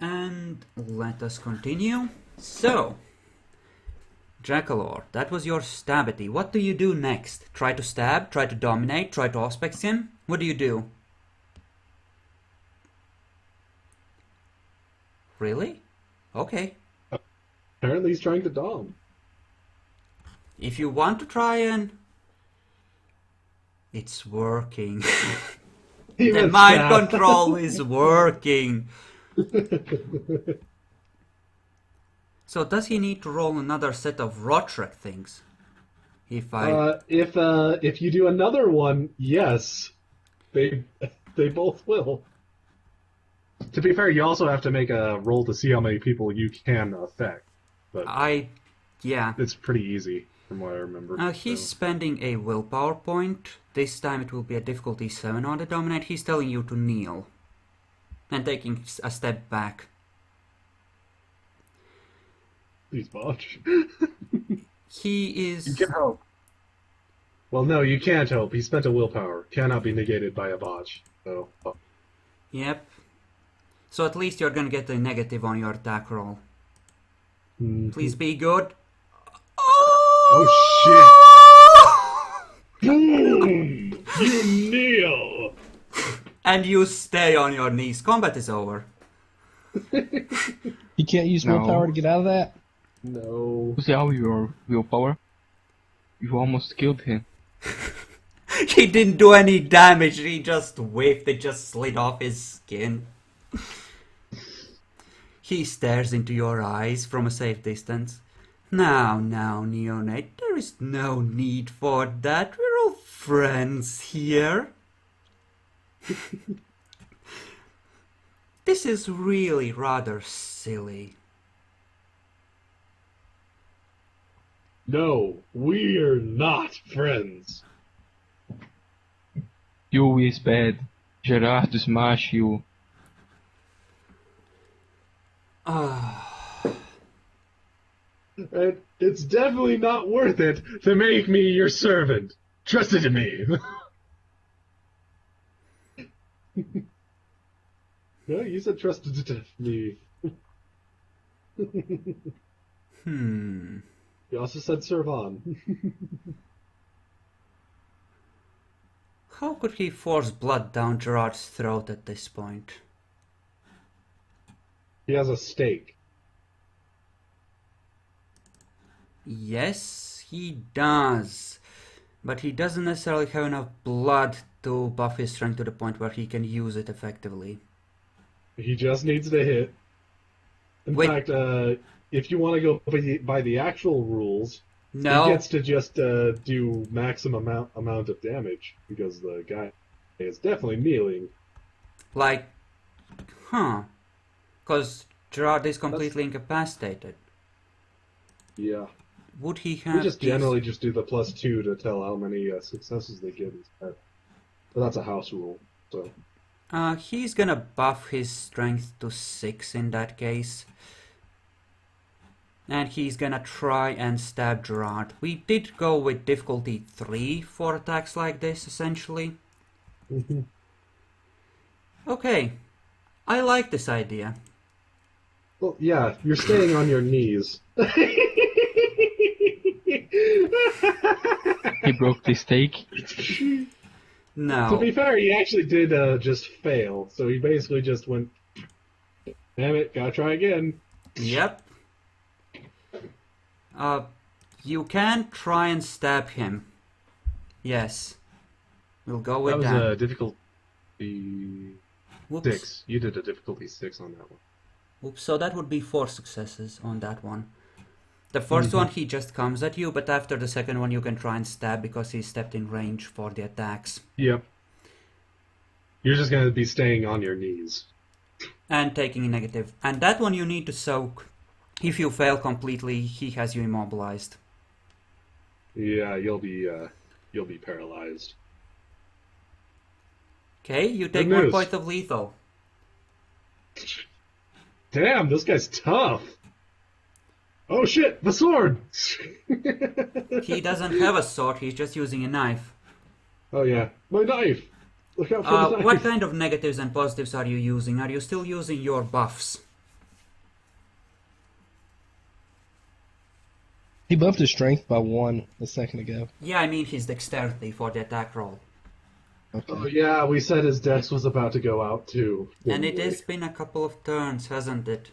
And let us continue. So, Dracalor, that was your stabity. What do you do next? Try to stab? Try to dominate? Try to auspex him? What do you do? Really? Okay. Apparently he's trying to dom. If you want to try and... It's working. The mind control is working. So does he need to roll another set of Rotrek things? If you do another one, yes, they both will. To be fair, you also have to make a roll to see how many people you can affect. But yeah. It's pretty easy from what I remember. He's spending a willpower point. This time it will be a difficulty 7 on the dominate. He's telling you to kneel. And taking a step back. Please botch. He is... You can help. Well, no, you can't help. He spent a willpower. Cannot be negated by a botch. So. Yep. So at least you're gonna get a negative on your attack roll. Mm-hmm. Please be good. Oh shit! Boom! You kneel! And you stay on your knees. Combat is over. You can't use willpower to get out of that? No. See how your willpower? You almost killed him. He didn't do any damage. He just whiffed. It just slid off his skin. He stares into your eyes from a safe distance. Now, Neonate, there is no need for that. We're all friends here. This is really rather silly. No, we're not friends. You is bad. Gerardo smash you. And it's definitely not worth it to make me your servant. Trust it in me. No, you said trust it in me. You also said serve on. How could he force blood down Gerard's throat at this point? He has a stake. Yes, he does. But he doesn't necessarily have enough blood to buff his strength to the point where he can use it effectively. He just needs to hit. In fact, if you want to go by the actual rules, no. he gets to just do maximum amount of damage, because the guy is definitely kneeling. Like, because Gerard is completely incapacitated. Yeah. Would he have... We just generally just do the +2 to tell how many successes they get instead. But that's a house rule, so... he's gonna buff his strength to 6 in that case. And he's gonna try and stab Gerard. We did go with difficulty 3 for attacks like this, essentially. Okay. I like this idea. Well, yeah, you're staying on your knees. He broke the stake. No. To be fair, he actually did just fail, so he basically just went, damn it, gotta try again. Yep. You can try and stab him. Yes. We'll go with that. That was a difficulty Whoops. 6. You did a difficulty 6 on that one. Oops, so that would be 4 successes on that one. The first one he just comes at you, but after the second one you can try and stab because he stepped in range for the attacks. Yep. You're just gonna be staying on your knees. And taking a negative. And that one you need to soak. If you fail completely, he has you immobilized. Yeah, you'll be paralyzed. Okay, you take 1 point of lethal. Damn, this guy's tough. Oh shit, the sword! He doesn't have a sword, he's just using a knife. Oh yeah, my knife! Look out for the knife! What kind of negatives and positives are you using? Are you still using your buffs? He bumped his strength by 1 a second ago. Yeah, I mean his dexterity for the attack roll. Okay. Oh yeah, we said his dex was about to go out too. And didn't it we? has been a couple of turns, hasn't it?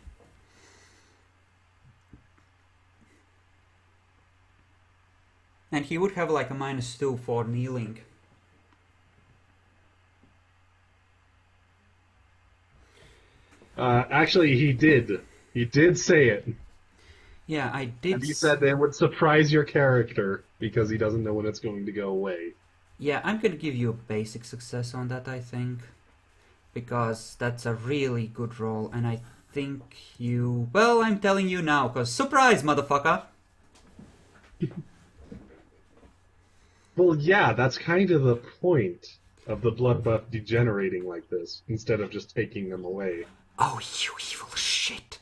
And he would have like a -2 for kneeling. Actually, he did. He did say it. Yeah, I did. And he said that it would surprise your character because he doesn't know when it's going to go away. Yeah, I'm gonna give you a basic success on that, I think. Because that's a really good roll, and I think you... Well, I'm telling you now, because surprise, motherfucker! Well, yeah, that's kind of the point of the blood buff degenerating like this, instead of just taking them away. Oh, you evil shit!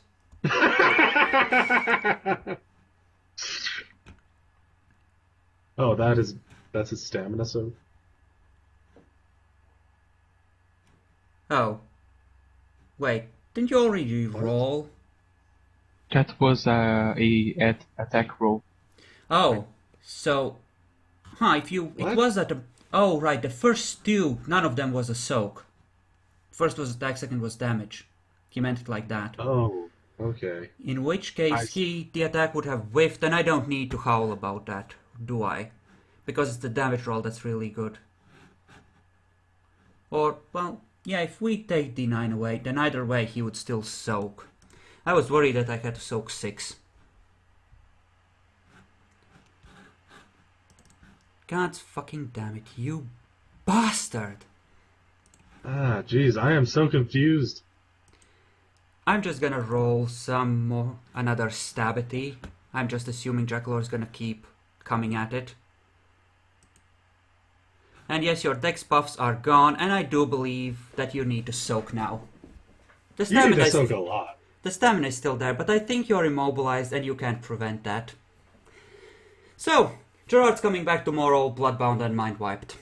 Oh, that's his stamina, so... Oh. Wait, didn't you already roll? That was a attack roll. Oh, so... Huh, if you... What? It was at a... Oh, right, the first two, none of them was a soak. First was attack, second was damage. He meant it like that. Oh, okay. In which case, the attack would have whiffed, and I don't need to howl about that, do I? Because it's the damage roll that's really good. Or, well, yeah, if we take D9 away, then either way he would still soak. I was worried that I had to soak 6. God's fucking damn it, you bastard! Ah, jeez, I am so confused. I'm just gonna roll another stabity. I'm just assuming Draculaur's gonna keep coming at it. And yes, your dex buffs are gone, and I do believe that you need to soak now. The You need stamina, to soak a lot. the stamina is still there, but I think you're immobilized and you can't prevent that. So, Gerard's coming back tomorrow, bloodbound and mind wiped.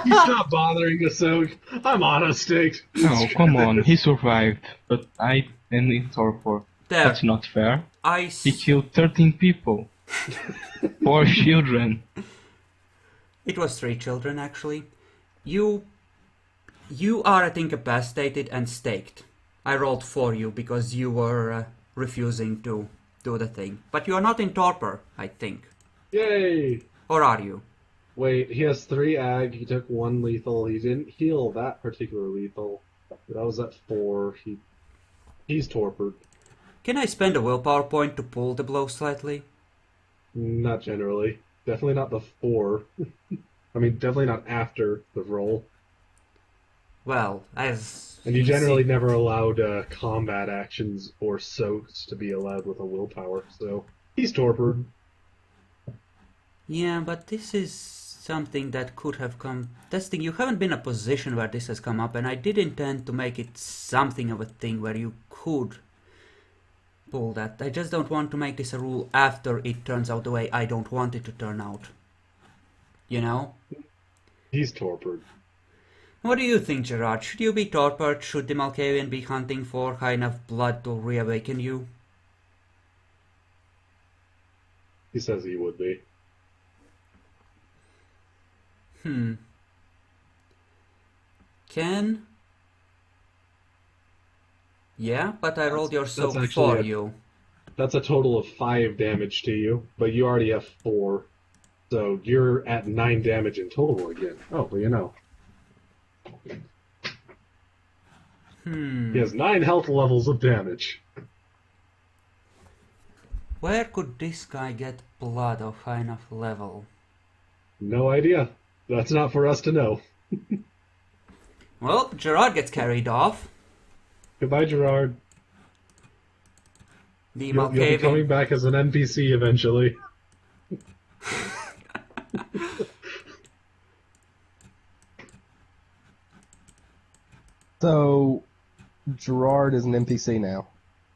He's not bothering to soak. I'm on a stick. No, come on, he survived, but I am in torpor. There. That's not fair. I He killed 13 people. 4 children. It was 3 children, actually. You are, I think, incapacitated and staked. I rolled for you because you were refusing to do the thing. But you are not in torpor, I think. Yay! Or are you? Wait, he has 3 ag, he took 1 lethal, he didn't heal that particular lethal. That was at 4, he's torpored. Can I spend a willpower point to pull the blow slightly? Not generally. Definitely not before. I mean, definitely not after the roll. Well, as And you see- generally never allowed combat actions or soaks to be allowed with a willpower, so he's torpored. Yeah, but this is something that could have come... Testing, you haven't been in a position where this has come up, and I did intend to make it something of a thing where you could pull that. I just don't want to make this a rule after it turns out the way I don't want it to turn out. You know? He's torpored. What do you think, Gerard? Should you be torpoured? Should the Malkavian be hunting for high enough blood to reawaken you? He says he would be. Ken? Yeah, but I rolled your soak actually for a- you. That's a total of 5 damage to you, but you already have 4. So you're at 9 damage in total again. Oh, well, you know. He has 9 health levels of damage. Where could this guy get blood of high enough level? No idea. That's not for us to know. Well, Gerard gets carried off. Goodbye, Gerard. The You'll be coming Malkavian... back as an NPC eventually. So, Gerard is an NPC now.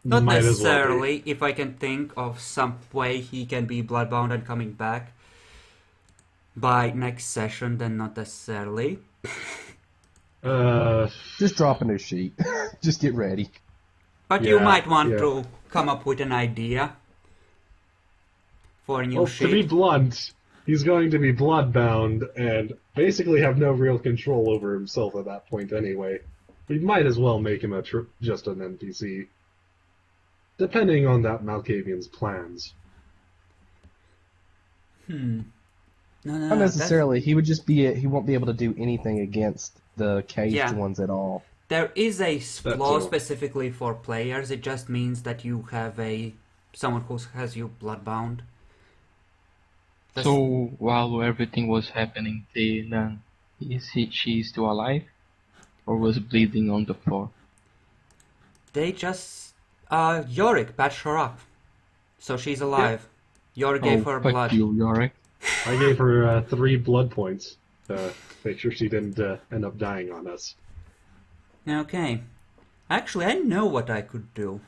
Not Might as well be. necessarily, if I can think of some way he can be bloodbound and coming back by next session, then not necessarily. Just drop a new sheet. Just get ready. But you Yeah, might want yeah. to come up with an idea for a new Well, to be sheet. blunt, he's going to be bloodbound and basically have no real control over himself at that point anyway. We might as well make him just an NPC, depending on that Malkavian's plans. No, no, Not necessarily. He would just be. He won't be able to do anything against the caged Yeah. ones at all. There is a law too. specifically for players. It just means that you have someone who has you bloodbound. So while everything was happening, the nun, she still alive, or was bleeding on the floor? They just Yorick patched her up, so she's alive. Yorick gave her fuck blood. you, Yorick. I gave her 3 blood points to make sure she didn't end up dying on us. Okay. Actually, I know what I could do.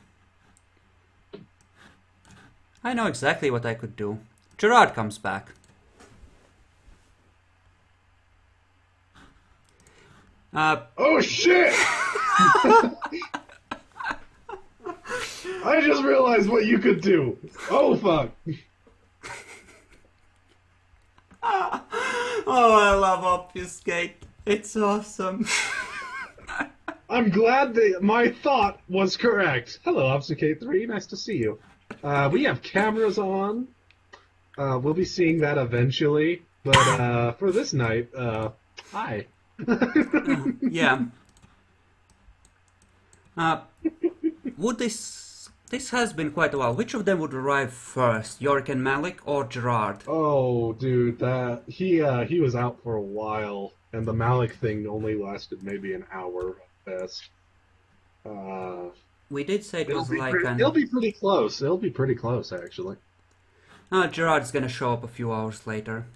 I know exactly what I could do. Gerard comes back. Oh shit! I just realized what you could do. Oh fuck! Oh, I love Obfuscate. It's awesome. I'm glad that my thought was correct. Hello, Obfuscate 3. Nice to see you. We have cameras on. We'll be seeing that eventually. But for this night, hi. Yeah. Would this has been quite a while. Which of them would arrive first, Yorick and Malik or Gerard? Oh, dude, that he was out for a while, and the Malik thing only lasted maybe an hour at best. We did say it was like It'll be pretty close. It'll be pretty close, actually. Gerard's gonna show up a few hours later.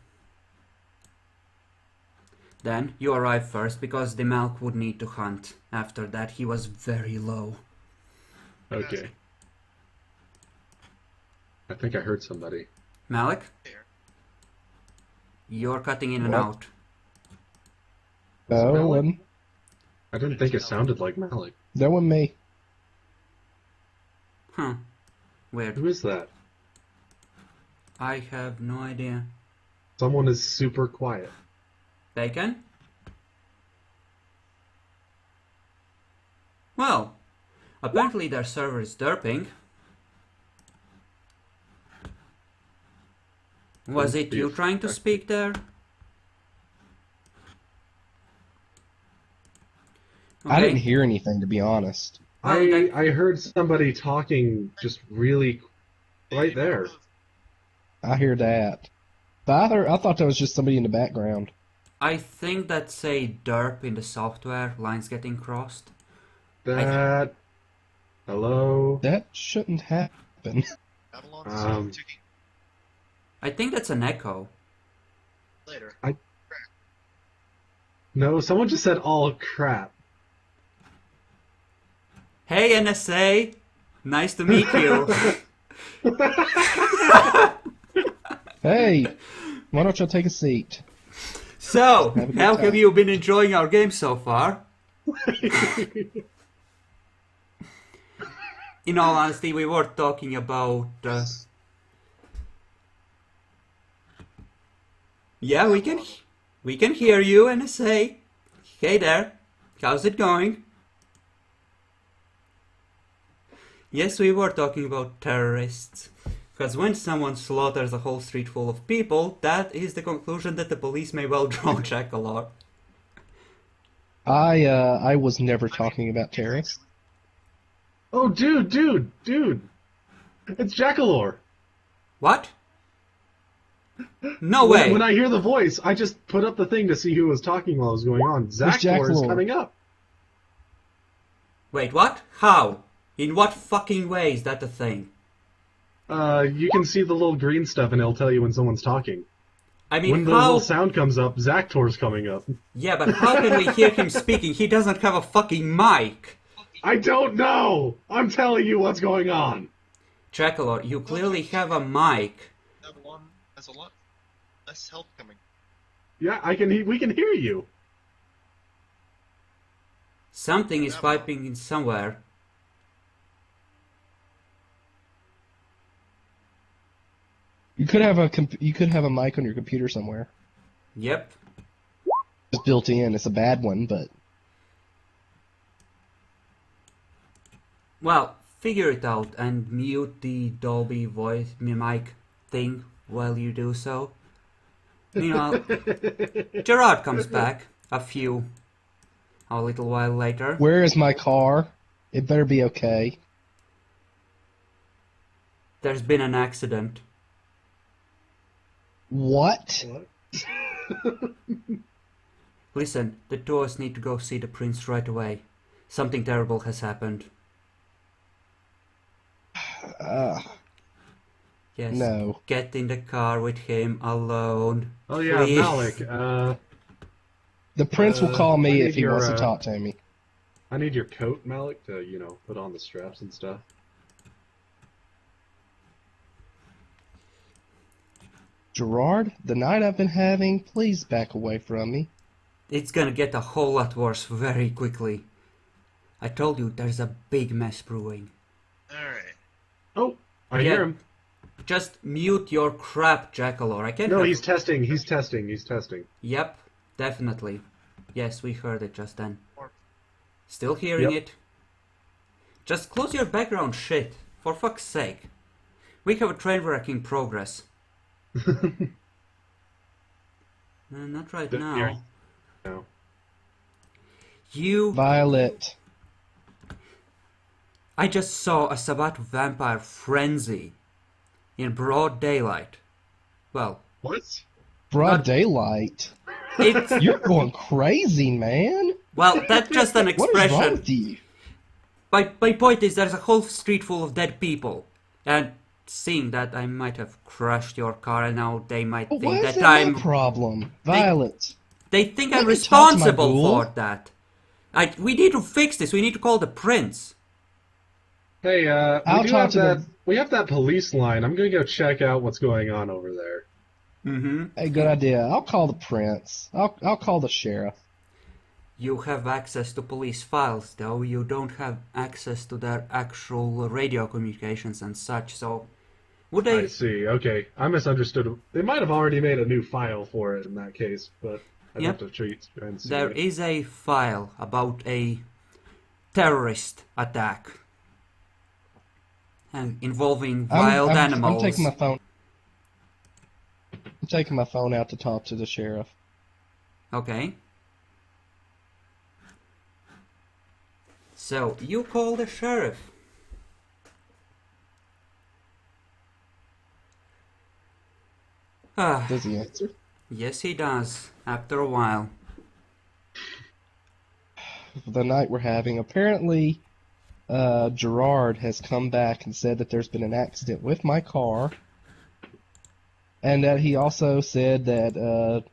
Then you arrive first because the Malk would need to hunt. After that, he was very low. Okay. I think I heard somebody. Malik? You're cutting in and What? out. No Malik? one. I didn't think it sounded like Malik. No one me. Huh. Weird. Who is that? I have no idea. Someone is super quiet. Bacon? Well, apparently their server is derping. Was it you trying to speak there? I didn't hear anything, to be honest. I heard somebody talking just really right there. I hear that. But I thought that was just somebody in the background. I think that's a derp in the software, lines getting crossed. That. Hello? That shouldn't happen. I think that's an echo. Later. No, someone just said all crap. Hey NSA! Nice to meet you! Hey, why don't y'all take a seat? So, Have a good how time. have you been enjoying our game so far? In all honesty, we were talking about... Yeah, we can hear you, NSA. Hey there, how's it going? Yes, we were talking about terrorists. Because when someone slaughters a whole street full of people, that is the conclusion that the police may well draw Jackalope. I was never talking about terrorists. Oh, dude! It's Jackalore. What? No way! When I hear the voice, I just put up the thing to see who was talking while it was going on. Zactor is Jackalore? coming up. Wait, what? How? In what fucking way is that a thing? You can see the little green stuff and it'll tell you when someone's talking. I mean, When the how... little sound comes up, Zactor's coming up. Yeah, but how can we hear him speaking? He doesn't have a fucking mic! I don't know! I'm telling you what's going on! Jackalope, you clearly have a mic. That one has a lot less help coming. Yeah, we can hear you. Something is Yeah, piping in somewhere. You could have a mic on your computer somewhere. Yep. It's built in. It's a bad one, but Well, figure it out and mute the Dolby voice mic thing while you do so. Meanwhile, Gerard comes back a little while later. where is my car? It better be okay. There's been an accident. What? What? Listen, the two of us need to go see the prince right away. Something terrible has happened. Yes. No. Get in the car with him alone. Oh yeah, Please. Malik. The prince will call I me need if he wants to talk to me. I need your coat, Malik, to put on the straps and stuff. Gerard, the night I've been having, please back away from me. It's gonna get a whole lot worse very quickly. I told you there's a big mess brewing. Alright. Oh, I Yeah. hear him. Just mute your crap, Jackalor. I can't. No, have- he's testing. He's testing. He's testing. Yep, definitely. Yes, we heard it just then. Still hearing Yep. it? Just close your background shit, for fuck's sake. We have a train wreck in progress. Not right now. No. You... Violet. I just saw a Sabbat vampire frenzy in broad daylight. Well, What? Broad daylight. it's... You're going crazy, man. Well, that's just an What is wrong expression. with you? My point is there's a whole street full of dead people. And seeing that, I might have crashed your car and now they might But why think is that that I'm... my problem? Violet. They think Let I'm me talk to my responsible ghoul. for that. We need to fix this. We need to call the prince. Hey, I'll we do talk have to that. the- We have that police line. I'm gonna go check out what's going on over there. Mm-hmm. Hey, good idea. I'll call the prince. I'll call the sheriff. You have access to police files, though. You don't have access to their actual radio communications and such, so... Would I they... see. Okay, I misunderstood. They might have already made a new file for it in that case, but I'd Yep. have to treat and see. There it. is a file about a terrorist attack. And involving wild animals. I'm taking my phone. I'm taking my phone out to talk to the sheriff. Okay. So, you call the sheriff. Ah, Does he answer? yes he does, after a while. The night we're having. Apparently, Gerard has come back and said that there's been an accident with my car, and that he also said that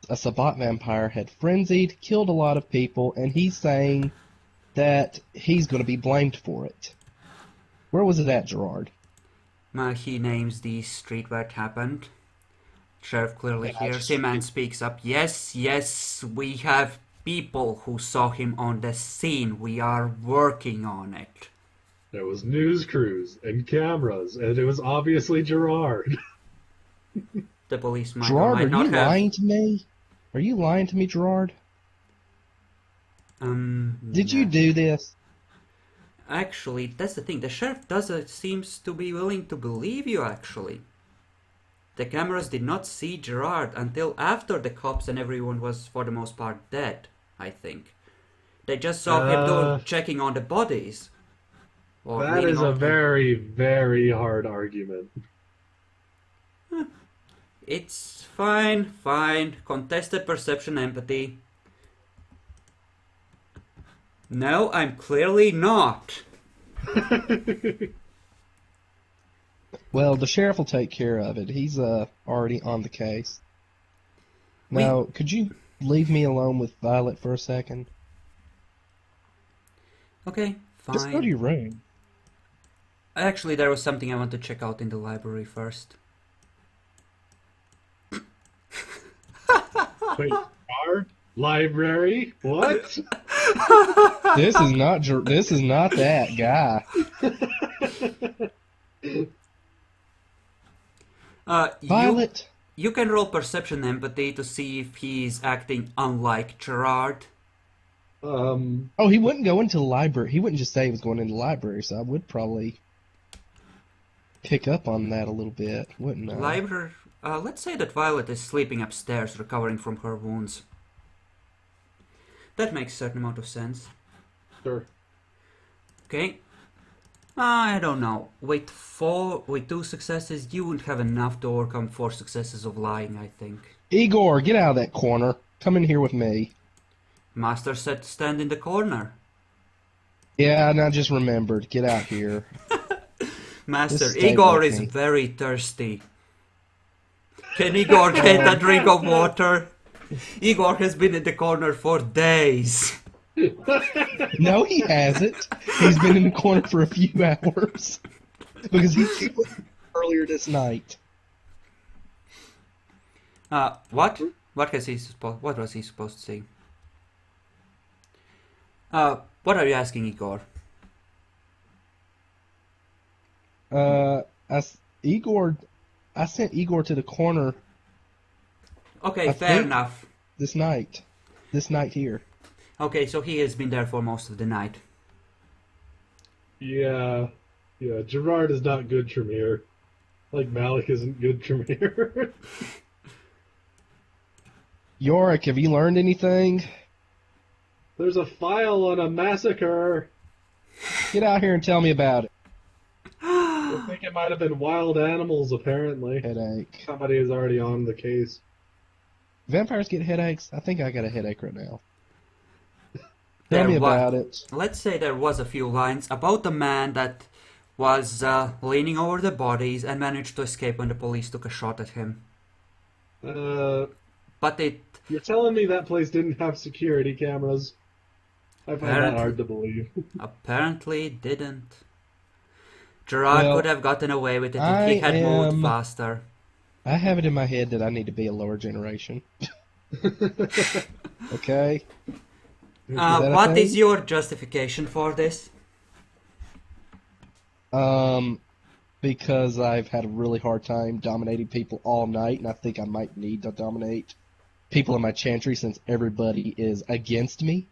a Sabbat vampire had frenzied, killed a lot of people, and he's saying that he's going to be blamed for it. Where was it at, Gerard? He names the street where it happened. Sheriff clearly Yeah, hears him and speaks up. Yes, yes, we have people who saw him on the scene. We are working on it. There was news crews and cameras, and it was obviously Gerard. The police might or Gerard, might are not you have... lying to me? Are you lying to me, Gerard? Did you no. do this? Actually, that's the thing. The sheriff seems to be willing to believe you, actually. The cameras did not see Gerard until after the cops and everyone was, for the most part, dead, I think. They just saw him checking on the bodies. Or That reading is a on- very, very hard argument. It's fine, fine. Contested perception empathy. No, I'm clearly not. Well, the sheriff will take care of it. He's already on the case. Now, could you leave me alone with Violet for a second? Okay, fine. Just go to your room. Actually, there was something I want to check out in the library first. Wait, our library? What? This is not that guy. Violet. You can roll perception empathy to see if he's acting unlike Gerard. Oh, he wouldn't go into the library. He wouldn't just say he was going into the library, so I would probably pick up on that a little bit, wouldn't I? Library. Let's say that Violet is sleeping upstairs, recovering from her wounds. That makes a certain amount of sense. Sure. Okay. I don't know. With 2 successes, you wouldn't have enough to overcome 4 successes of lying, I think. Igor, get out of that corner. Come in here with me. Master said to stand in the corner. Yeah, and I just remembered. Get out here. Master, Just stay Igor with is me. very thirsty. Can Igor get a drink of water? Igor has been in the corner for days. No, he hasn't. He's been in the corner for a few hours. Because he was earlier this night. What? What was he supposed to say? What are you asking, Igor? I sent Igor to the corner Okay, I fair think- enough. this night. This night here. Okay, so he has been there for most of the night. Yeah. Yeah, Gerard is not good Tremere. Like Malik isn't good Tremere. Yorick, have you learned anything? There's a file on a massacre. Get out here and tell me about it. I think it might have been wild animals, apparently. Headache. Somebody is already on the case. Vampires get headaches? I think I got a headache right now. There Tell me wa- about it. Let's say there was a few lines about the man that was leaning over the bodies and managed to escape when the police took a shot at him. But it You're telling me that place didn't have security cameras? I find that Apparently. hard to believe. apparently didn't. Gerard Well, could have gotten away with it if he I had moved am- faster. I have it in my head that I need to be a lower generation. Okay? that a What thing? is your justification for this? Because I've had a really hard time dominating people all night, and I think I might need to dominate people in my Chantry since everybody is against me.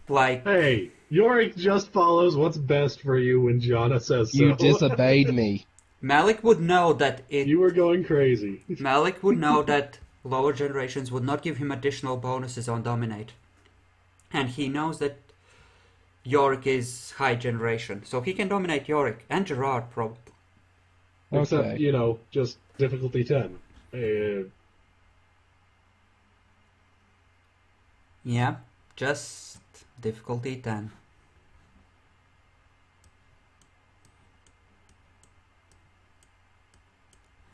Like, Hey, Yorick just follows what's best for you when Jana says so. You disobeyed me. Malik would know that You were going crazy. Malik would know that lower generations would not give him additional bonuses on dominate. And he knows that Yorick is high generation, so he can dominate Yorick and Gerard probably. Except, Okay. just difficulty 10. Yeah, just difficulty 10.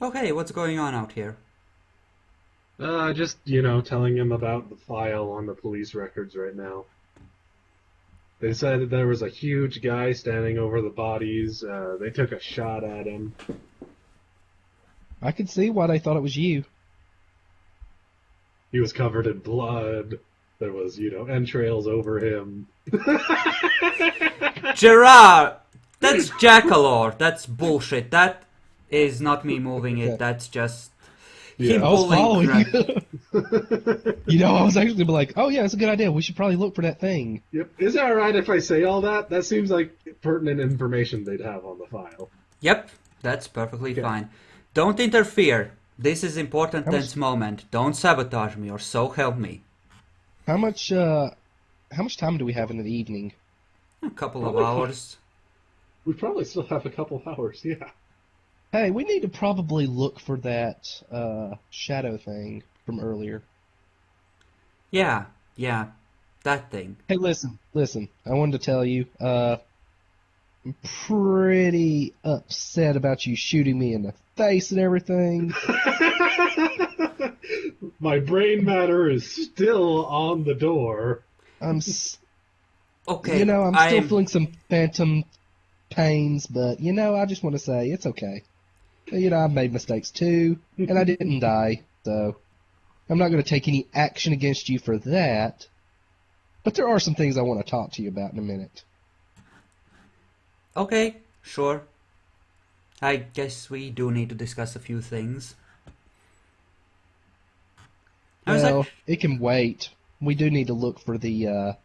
Okay, what's going on out here? Just, telling him about the file on the police records right now. They said that there was a huge guy standing over the bodies. They took a shot at him. I could see why they thought it was you. He was covered in blood. There was, entrails over him. Gerard! That's Jackalore. That's bullshit. That is not me moving it. That's just him I was pulling following crap. you. I was actually gonna be like, oh yeah, that's a good idea. We should probably look for that thing. Yep. Is it alright if I say all that? That seems like pertinent information they'd have on the file. Yep, that's perfectly Okay. fine. Don't interfere. This is important How much- tense moment. Don't sabotage me or so help me. How much time do we have in the evening? A couple of Probably hours. We probably still have a couple hours, yeah. Hey, we need to probably look for that shadow thing from earlier. Yeah, that thing. Hey, listen. I wanted to tell you, I'm pretty upset about you shooting me in the face and everything. My brain matter is still on the door. Okay, I'm still feeling some phantom pains, but, I just want to say it's okay. I've made mistakes too, and I didn't die, so I'm not going to take any action against you for that, But there are some things I want to talk to you about in a minute. Okay, sure. I guess we do need to discuss a few things. Well, it can wait. We do need to look for the,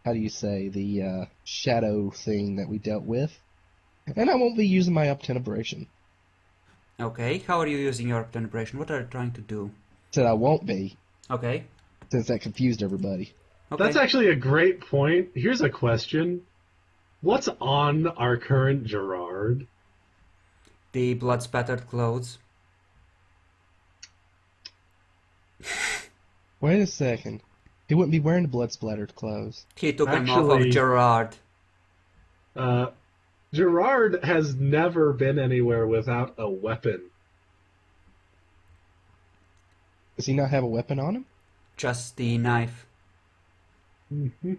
how do you say, the shadow thing that we dealt with. And I won't be using my obtenebration. Okay, how are you using your obtenebration? What are you trying to do? Said I won't be, Okay. since that confused everybody. Okay. That's actually a great point. Here's a question. What's on our current Gerard? The blood-spattered clothes. Wait a second. He wouldn't be wearing the blood-splattered clothes. He took them off of Actually- Gerard. Gerard has never been anywhere without a weapon. Does he not have a weapon on him? Just the knife. Mm-hmm.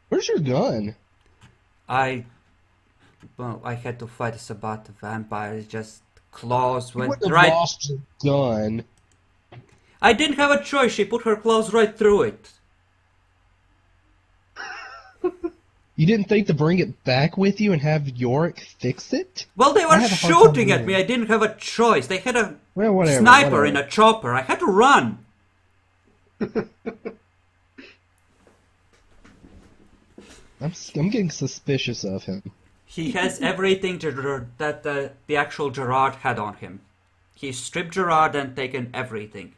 Where's your gun? I had to fight a Sabbat of vampires. Just claws You went wouldn't have right. lost your gun. I didn't have a choice. She put her claws right through it. You didn't think to bring it back with you and have Yorick fix it? Well, they I were have a hard time shooting at believing me. it. I didn't have a choice. They had a Well, whatever. sniper whatever. in a chopper. I had to run. I'm getting suspicious of him. He has everything that the actual Gerard had on him. He stripped Gerard and taken everything.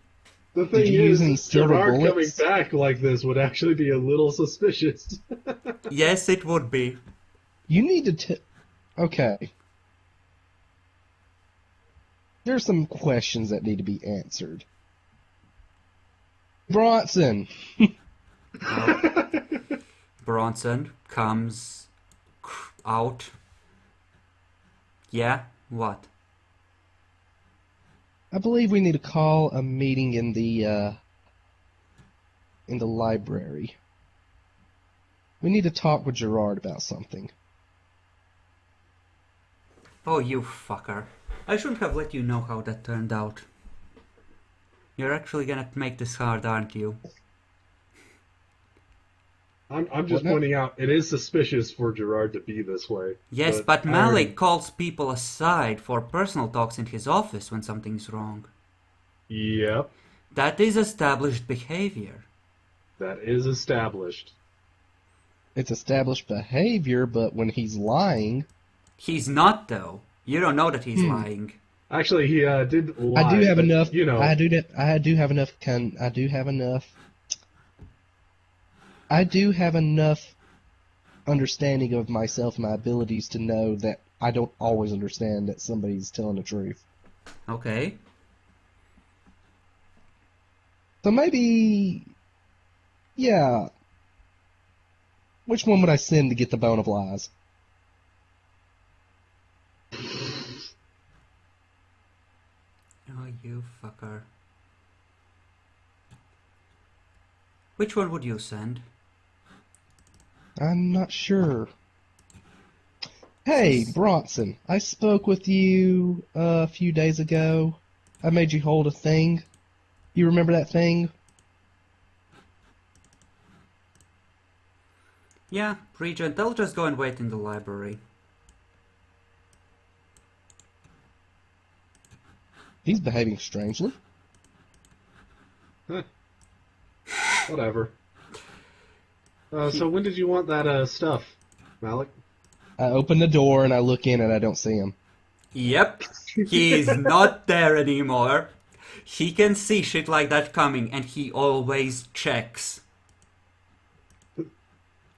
The thing you use any is, silver Gerard coming bullets? back like this would actually be a little suspicious. Yes, it would be. You need to Okay. There's some questions that need to be answered. Bronson! Bronson comes out. Yeah? What? I believe we need to call a meeting in the library. We need to talk with Gerard about something. Oh, you fucker. I shouldn't have let you know how that turned out. You're actually gonna make this hard, aren't you? I'm just What now? pointing out, it is suspicious for Gerard to be this way. Yes, but Malik calls people aside for personal talks in his office when something's wrong. Yep, That is established behavior. that is established. It's established behavior, but when he's lying... He's not, though. You don't know that he's lying. Actually, he did lie. I do have but, enough... You know, I do have enough understanding of myself and my abilities to know that I don't always understand that somebody's telling the truth. Okay. So maybe... Yeah. Which one would I send to get the bone of lies? Oh, you fucker. Which one would you send? I'm not sure. Hey, Bronson, I spoke with you a few days ago. I made you hold a thing. You remember that thing? Yeah, Regent, I'll just go and wait in the library. He's behaving strangely. whatever. So when did you want that stuff, Malik? I open the door and I look in and I don't see him. Yep, he's not there anymore. He can see shit like that coming, and he always checks.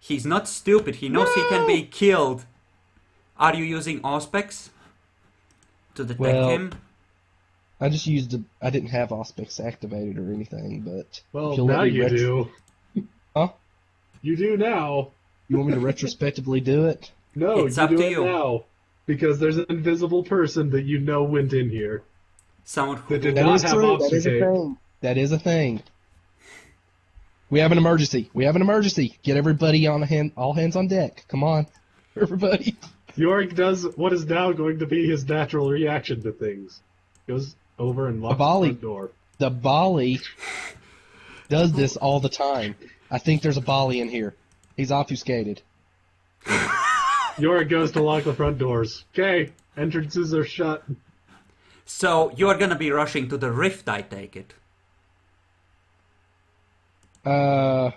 He's not stupid, he knows he can be killed. Are you using Auspex to detect Well, him? I just I didn't have Auspex activated or anything, but... Well, if you'll let now me you do. Huh? You do now. You want me to retrospectively do it? No, It's you up do to it you. now. Because there's an invisible person that you know went in here. Someone who... That did That not is have true. That is a obfuscate. thing. That is a thing. We have an emergency. We have an emergency. Get everybody on all hands on deck. Come on, everybody. Yorick does what is now going to be his natural reaction to things. Goes over and locks the Abali. front door. The Bali does this all the time. I think there's a Bali in here. He's obfuscated. Yorick goes to lock the front doors. Okay, entrances are shut. So you're gonna be rushing to the rift, I take it. That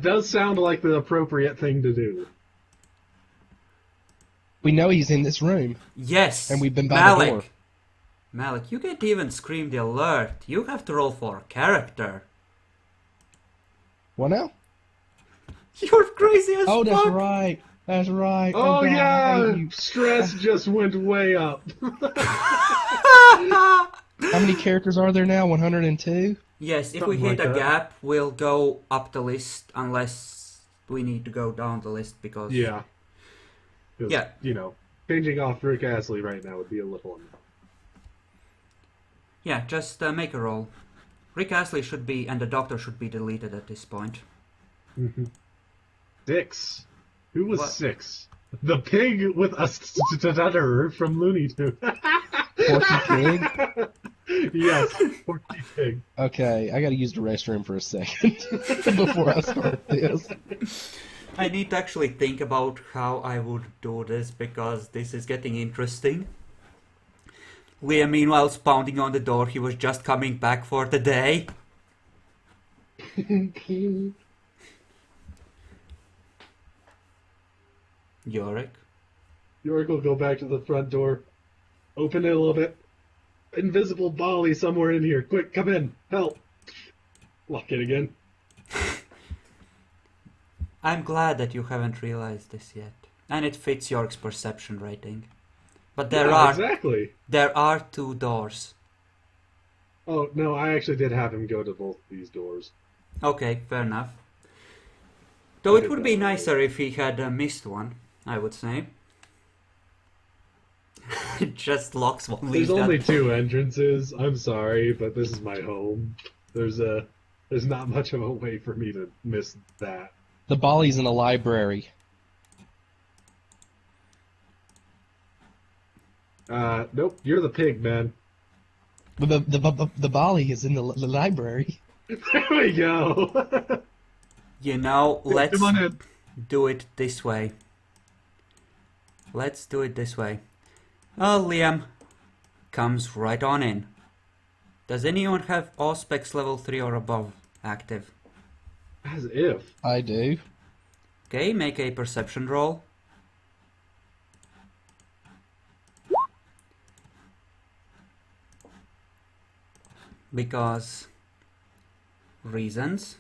does sound like the appropriate thing to do. We know he's in this room. Yes. And we've been by Malik. the door. Malik, you can't even scream the alert. You have to roll for character. What now? You're crazy as Oh, fuck. that's right. That's right. Oh, God, I hate yeah! you. Stress just went way up. How many characters are there now? 102? Yes, if we Something hit like a that. gap, we'll go up the list unless we need to go down the list because... Yeah. 'Cause, Yeah. You know, changing off Rick Astley right now would be a little... Yeah, just make a roll. Rick Astley should be, and the doctor should be deleted at this point. 6. Who was What? 6? The pig with a stutter from Looney Tunes. Porky Pig? Yes, Porky Pig. Okay, I gotta use the restroom for a second before I start this. I need to actually think about how I would do this because this is getting interesting. Liam, meanwhile, pounding on the door. He was just coming back for the day. Yorick? Yorick will go back to the front door, open it a little bit. Invisible Bali somewhere in here. Quick, come in. Help. Lock it again. I'm glad that you haven't realized this yet. And it fits Yorick's perception rating. But Yeah, exactly. there are 2 doors. Oh, no, I actually did have him go to both these doors. Okay, fair enough. Though it did would that be already. nicer if he had missed one, I would say. It just locks one. There's leaves that- only 2 entrances. I'm sorry, but this is my home. There's not much of a way for me to miss that. The Bali's in the library. Nope, you're the pig, man. The Bali is in the library. There we go. You know, let's Come on in. do it this way. Let's do it this way. Oh, Liam comes right on in. Does anyone have Auspex level 3 or above active? As if. I do. Okay, make a perception roll. Because reasons.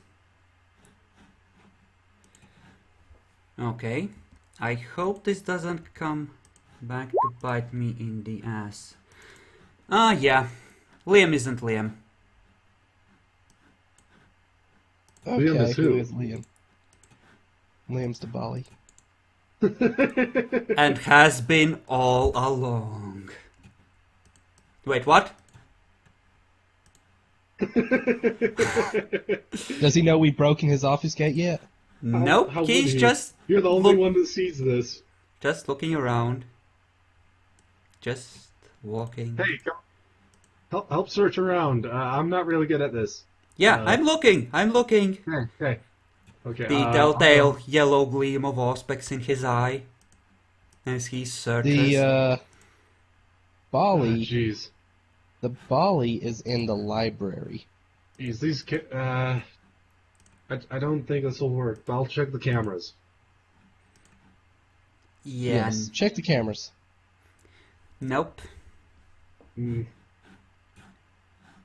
Okay, I hope this doesn't come back to bite me in the ass. Ah, yeah, Liam isn't Liam. Okay, Liam is who? who is Liam? Liam's the Bali. And has been all along. Wait, what? Does he know we've broken his office gate yet? Nope, how would he's he? just You're the only look- one that sees this. just looking around. Just walking. Hey, help search around. I'm not really good at this. Yeah, I'm looking. Okay. Okay. The telltale yellow gleam of Auspex in his eye as he searches. The Bali, Jeez. the Bali is in the library. Jeez, these. I don't think this will work, but I'll check the cameras. Yeah. Yes. Check the cameras. Nope. Mm.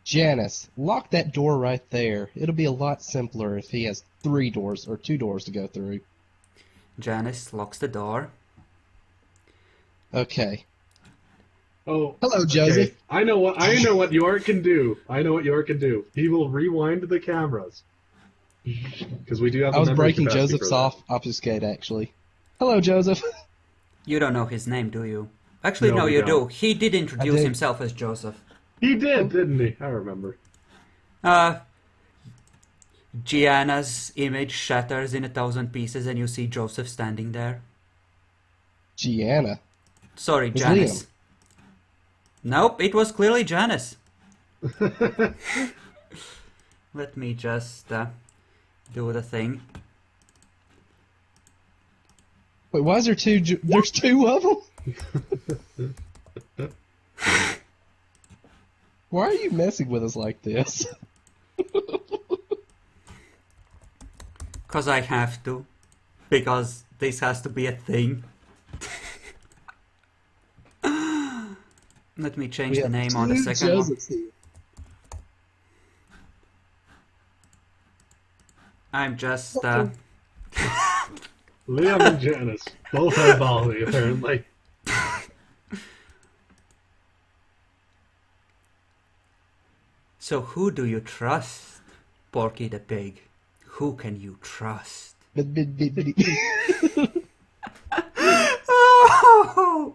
Janice, lock that door right there. It'll be a lot simpler if he has 3 doors or 2 doors to go through. Janice locks the door. Okay. Oh. Hello, Joseph. Okay. I know what York can do. He will rewind the cameras. Because we do have. I was the memory breaking capacity Joseph's for that. obfuscate, actually. Hello, Joseph. You don't know his name, do you? Actually, No, no, we you don't. do. He did introduce do. himself as Joseph. He did, didn't he? I remember. Gianna's image shatters in 1,000 pieces and you see Joseph standing there. Gianna. Sorry, It's Janice. Liam. Nope, it was clearly Janice. Let me just do the thing. Wait, why is there two? There's two of them. Why are you messing with us like this? Because I have to. Because this has to be a thing. Let me change the name on the second one. I'm just... Liam and Janice both have Bali, apparently. So who do you trust, Porky the Pig? Who can you trust? Oh!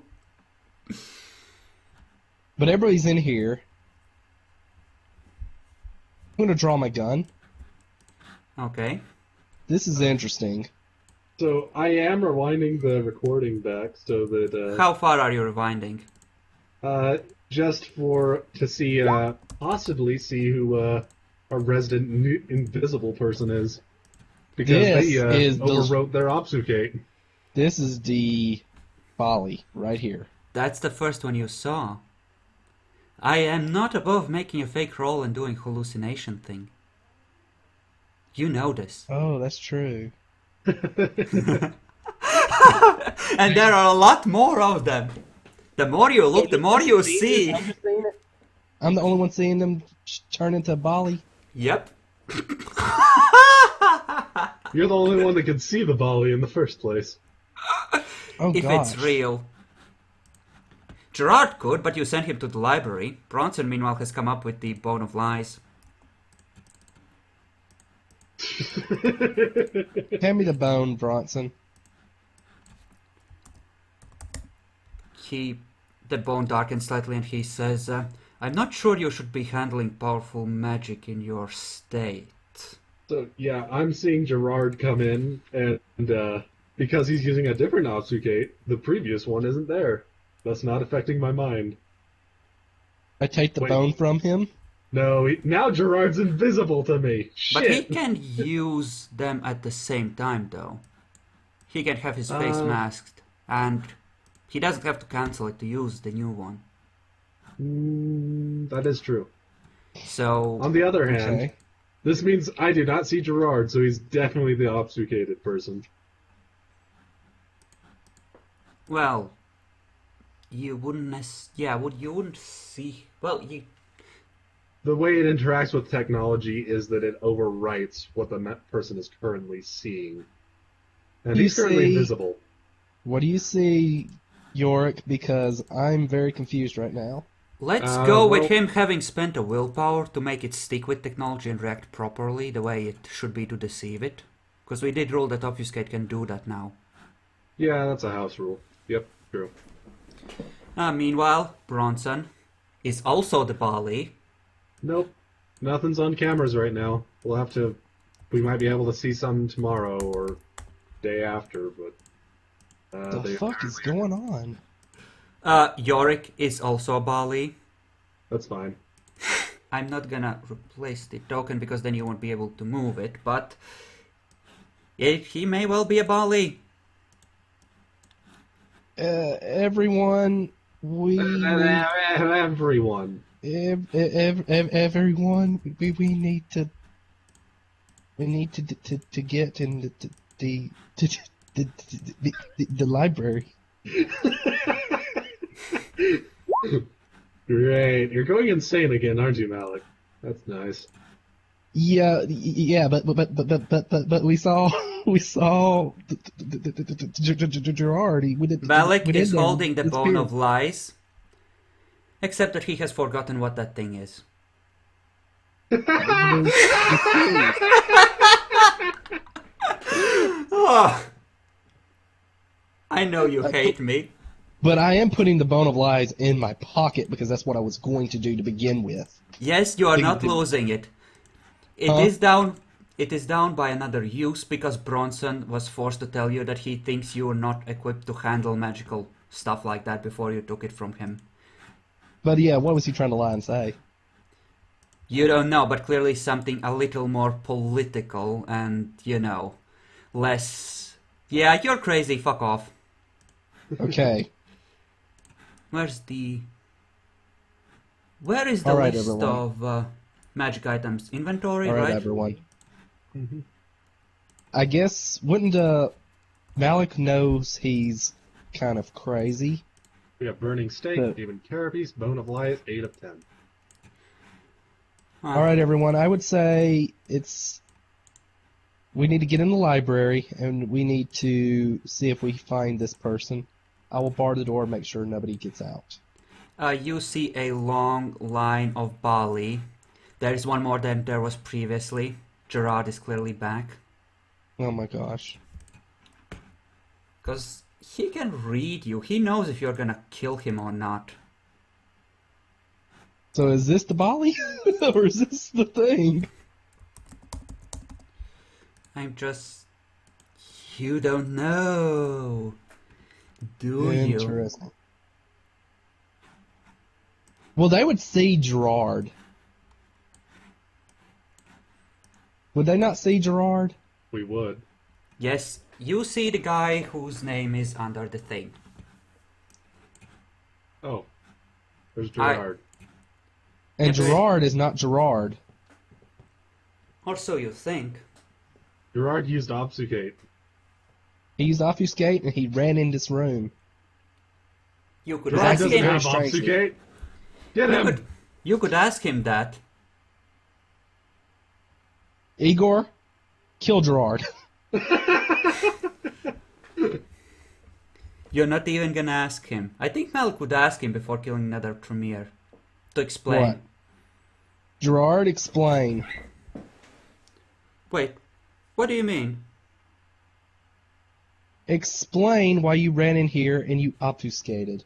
But everybody's in here. I'm gonna draw my gun. Okay. This is interesting. So I am rewinding the recording back so that How far are you rewinding? just to see possibly see who our resident invisible person is, because This they is the- overwrote their obfuscate. This is the folly right here. That's the first one you saw. I am not above making a fake roll and doing hallucination thing. You know this. Oh, that's true. And there are a lot more of them. The more you look, the more you see. I'm just seeing it. I'm the only one seeing them turn into Bali. Yep. You're the only one that can see the Bali in the first place. Oh, If gosh. it's real. Gerard could, but you sent him to the library. Bronson, meanwhile, has come up with the Bone of Lies. Hand me the bone, Bronson. The bone darkens slightly and he says, I'm not sure you should be handling powerful magic in your state. So yeah, I'm seeing Gerard come in, and because he's using a different obfuscate, the previous one isn't there. That's not affecting my mind. I take the Wait. bone from him. No, now Gerard's invisible to me. But he Shit. can use them at the same time, though. He can have his face masked, and he doesn't have to cancel it to use the new one. That is true. So, On the other hand, Okay. this means I do not see Gerard, so he's definitely the obfuscated person. well, you wouldn't you wouldn't see. Well, you The way it interacts with technology is that it overwrites what the person is currently seeing. And You he's currently see- invisible. What do you see, Yorick? Because I'm very confused right now. let's go with well- him having spent a willpower to make it stick with technology and react properly the way it should be to deceive it. Because we did rule that Obfuscate can do that now. Yeah, that's a house rule. Yep, true. Meanwhile, Bronson is also the Bali. Nope. Nothing's on cameras right now. We might be able to see some tomorrow or day after, but... The fuck is going on? Yorick is also a Bali. That's fine. I'm not gonna replace the token because then you won't be able to move it, but he may well be a Bali. Everyone, Everyone. everyone, we need to get in the library. Great. You're going insane again, aren't you, Malik? That's nice. Yeah, but we saw Gerard. Malik is holding the Bone of Lies, except that he has forgotten what that thing is. Oh, I know you hate me. But I am putting the Bone of Lies in my pocket because that's what I was going to do to begin with. Yes, you are not Ding. losing it. It Huh? is down. It is down by another use because Bronson was forced to tell you that he thinks you are not equipped to handle magical stuff like that before you took it from him. But yeah, what was he trying to lie and say? You don't know, but clearly something a little more political and, less... Yeah, you're crazy, fuck off. Okay. Where is the Alright, list everyone. of magic items? Inventory, All right, right? everyone. Mm-hmm. I guess wouldn't Malik knows he's kind of crazy. We have Burning Stake, The- Demon Carapace, Bone of Lies, 8 of 10. All right, everyone. I would say we need to get in the library and we need to see if we find this person. I will bar the door and make sure nobody gets out. You see a long line of Bali. There is one more than there was previously. Gerard is clearly back. Oh my gosh. Because he can read you. He knows if you're gonna kill him or not. So is this the Bali? Or is this the thing? I'm just... You don't know. Do you? Interesting. Well, they would see Gerard. Would they not see Gerard? We would. Yes, you see the guy whose name is under the thing. Oh. There's Gerard. And Yep. Gerard is not Gerard. Or so you think. Gerard used Obfuscate. He used Obfuscate and he ran in this room. You could Gerard ask doesn't him. have Very strangely. Obfuscate. Get him! You could ask him that. Igor, kill Gerard. You're not even gonna ask him. I think Malik would ask him before killing another Tremere. To explain. What? Gerard, explain. Wait, what do you mean? Explain why you ran in here and you obfuscated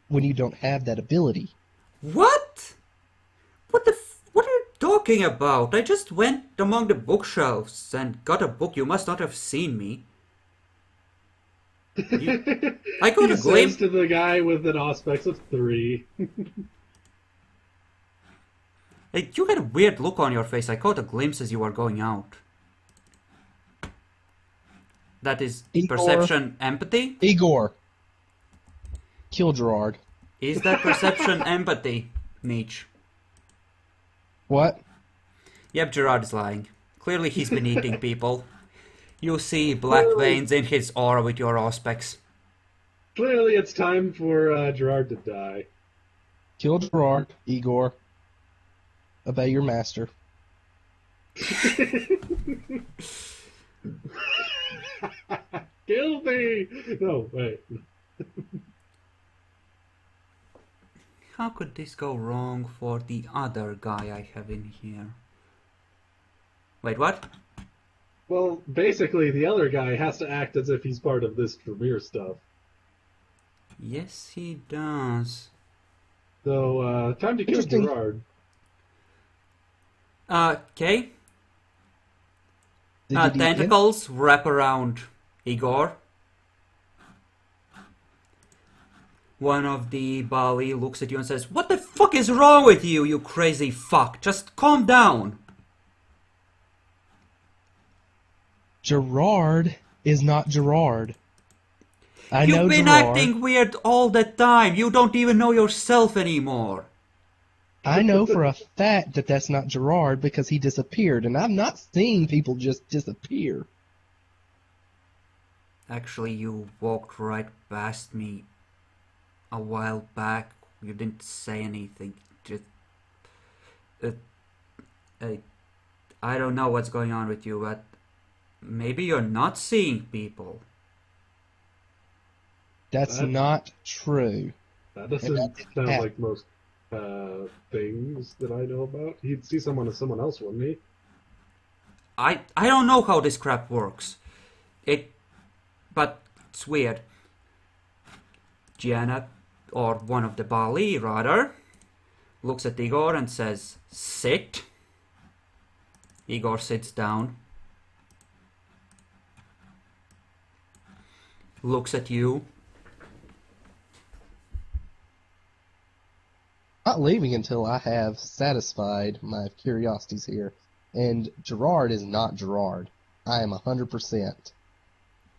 when you don't have that ability. What? What are you talking about? I just went among the bookshelves and got a book. You must not have seen me. I got He a says glimpse. to the guy with an aspect of 3. Hey, you had a weird look on your face. I caught a glimpse as you were going out. That is Igor. perception empathy? Igor, kill Gerard. Is that perception empathy, Meech? What? Yep, Gerard is lying. Clearly he's been eating people. You see black veins in his aura with your aspects. Clearly it's time for Gerard to die. Kill Gerard, Igor. Obey your master. Kill me! No, wait. How could this go wrong for the other guy I have in here? Wait, what? Well, basically, the other guy has to act as if he's part of this Tremere stuff. Yes, he does. So, time to kill Interesting. Gerard. Okay. Did you eat him? Tentacles wrap around Igor. One of the Bali looks at you and says, "What the fuck is wrong with you, you crazy fuck? Just calm down." Gerard is not Gerard. I know You've been Gerard. acting weird all the time. You don't even know yourself anymore. I know for a fact that that's not Gerard because he disappeared, and I've not seen people just disappear. Actually, you walked right past me a while back. You didn't say anything. Just, I don't know what's going on with you, but maybe you're not seeing people. That's That- not true. That And doesn't that didn't sound happen. like most things that I know about. He'd see someone as someone else, wouldn't he? I don't know how this crap works. But it's weird. Gianna, or one of the Bali rather, looks at Igor and says, "Sit." Igor sits down. Looks at you. not leaving until I have satisfied my curiosities here. And Gerard is not Gerard. I am 100%.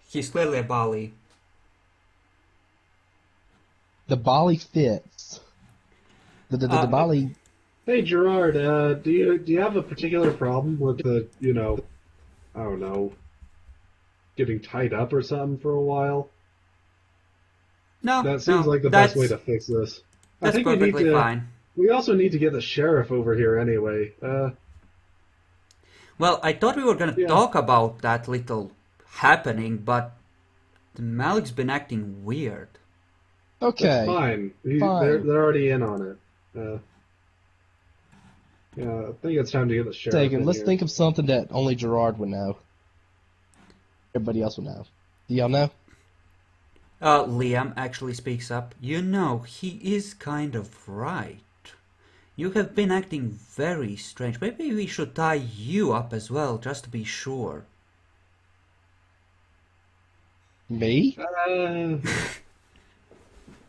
He's clearly a Bali. The Bali fits. The Bali. Hey Gerard, do you have a particular problem with the I don't know, getting tied up or something for a while? No, That seems no, like the that's, best way to fix this. I That's think we need perfectly to. fine. We also need to get the sheriff over here anyway. Well, I thought we were gonna Yeah. talk about that little happening, but Malik's been acting weird. Okay. That's fine. Fine. They're already in on it. Yeah, I think it's time to get the sheriff Sagan, in let's here. think of something that only Gerard would know. Everybody else would know. Do y'all know? Liam actually speaks up. You know, he is kind of right. You have been acting very strange. Maybe we should tie you up as well, just to be sure. Me?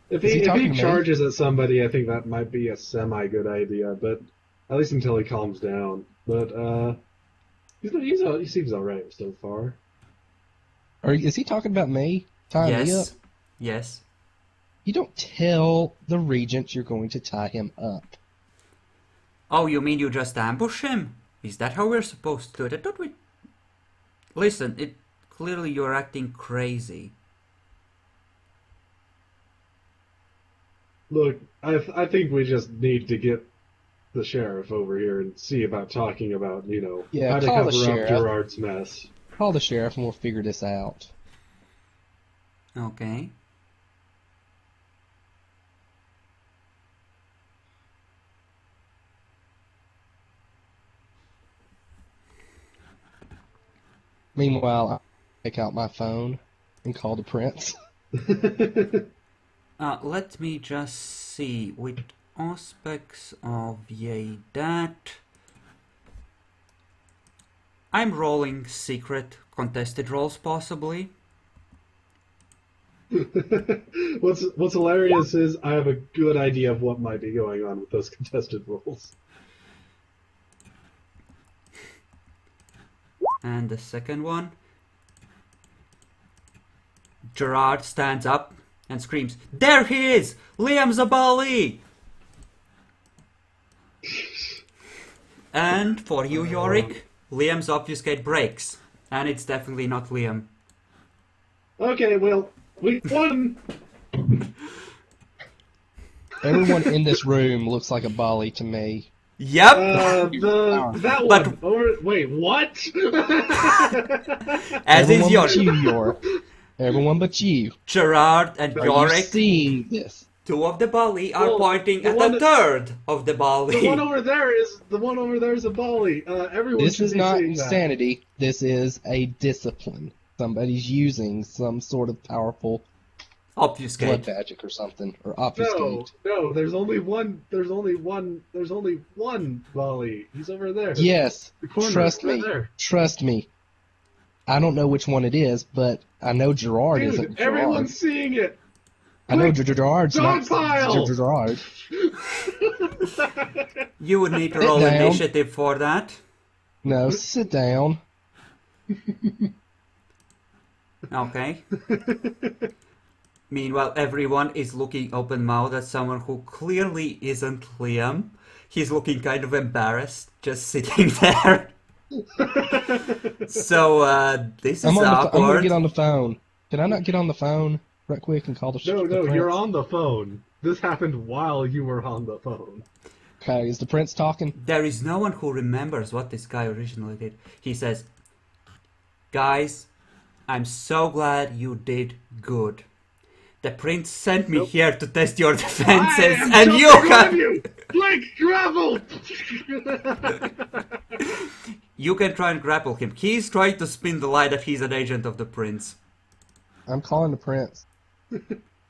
If Is he he talking to me? charges at somebody, I think that might be a semi-good idea, but at least until he calms down. But he seems alright so far. Or is he talking about me? Tying me up? Yes. Yes. You don't tell the Regent you're going to tie him up. Oh, you mean you just ambush him? Is that how we're supposed to do it? I thought we... Listen, clearly you're acting crazy. Look, I think we just need to get the sheriff over here and see about talking about, Yeah, how to call the cover up sheriff. Gerard's mess. Call the sheriff and we'll figure this out. Okay. Meanwhile, I take out my phone and call the prince. Let me just see with aspects of yay that. I'm rolling secret contested rolls possibly. What's hilarious is I have a good idea of what might be going on with those contested roles. And the second one. Gerard stands up and screams, "There he is! Liam Zabali!" And for you, Yorick, Liam's obfuscate breaks. And it's definitely not Liam. Okay, well, we won! Everyone in this room looks like a Bali to me. Yep! That But- one. Wait, what? As is Everyone Yorick. but you, Yorick. Everyone but you. Gerard and Are you Yorick, seeing this? two of the Bali, are Well, pointing the at one a that- third of the Bali. The one over there is a Bali. Everyone This should is be not seeing that. insanity. This is a discipline. Somebody's using some sort of powerful blood Obfuscate. magic or something, or obfuscate. No, there's only one Bali. He's over there. Yes, The corner, trust right me. there. Trust me. I don't know which one it is, but I know Gerard Dude, isn't Gerard. everyone's seeing it. I know Quick, Gerard's not dogpile! Gerard. You would need to Sit roll down. initiative for that. No, sit down. Okay. Meanwhile, everyone is looking open-mouthed at someone who clearly isn't Liam. He's looking kind of embarrassed, just sitting there. So, this is I'm gonna awkward. get on the phone. Can I not get on the phone right quick and call the No, the you're prince? on the phone. This happened while you were on the phone. Okay, is the prince talking? There is no one who remembers what this guy originally did. He says, "Guys, I'm so glad you did good. The prince sent me Nope. here to test your defenses, I am and so you proud have... of you! Like gravel! You can try and grapple him. He's trying to spin the lie that he's an agent of the prince. I'm calling the prince.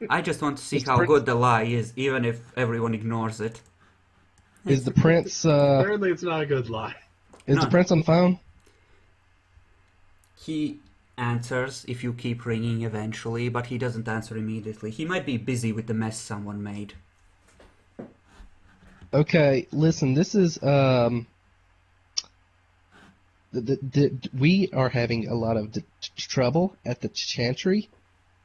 I just want to see Mr. how Prince- good the lie is, even if everyone ignores it. Is the prince Apparently it's not a good lie. is No. the prince on the phone? He answers if you keep ringing eventually, but he doesn't answer immediately. He might be busy with the mess someone made. Okay, listen, this is we are having a lot of trouble at the Chantry.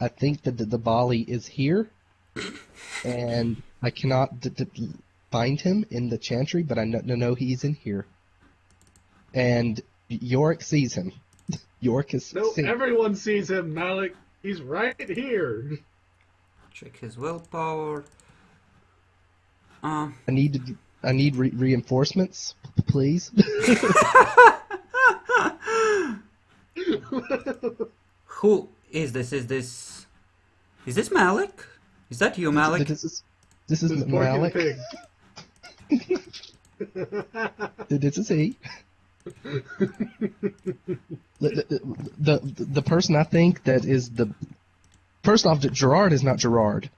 I think that the Bali is here, and I cannot find him in the Chantry, but I know he's in here. And Yorick sees him. Yorick is No, seen. everyone sees him, Malik. He's right here. Check his willpower. I need reinforcements, please. Who is this? Is this Malik? Is that you, Malik? This is This is Porky Malik. the Pig. This is he. The person I think that is the first off, Gerard is not Gerard,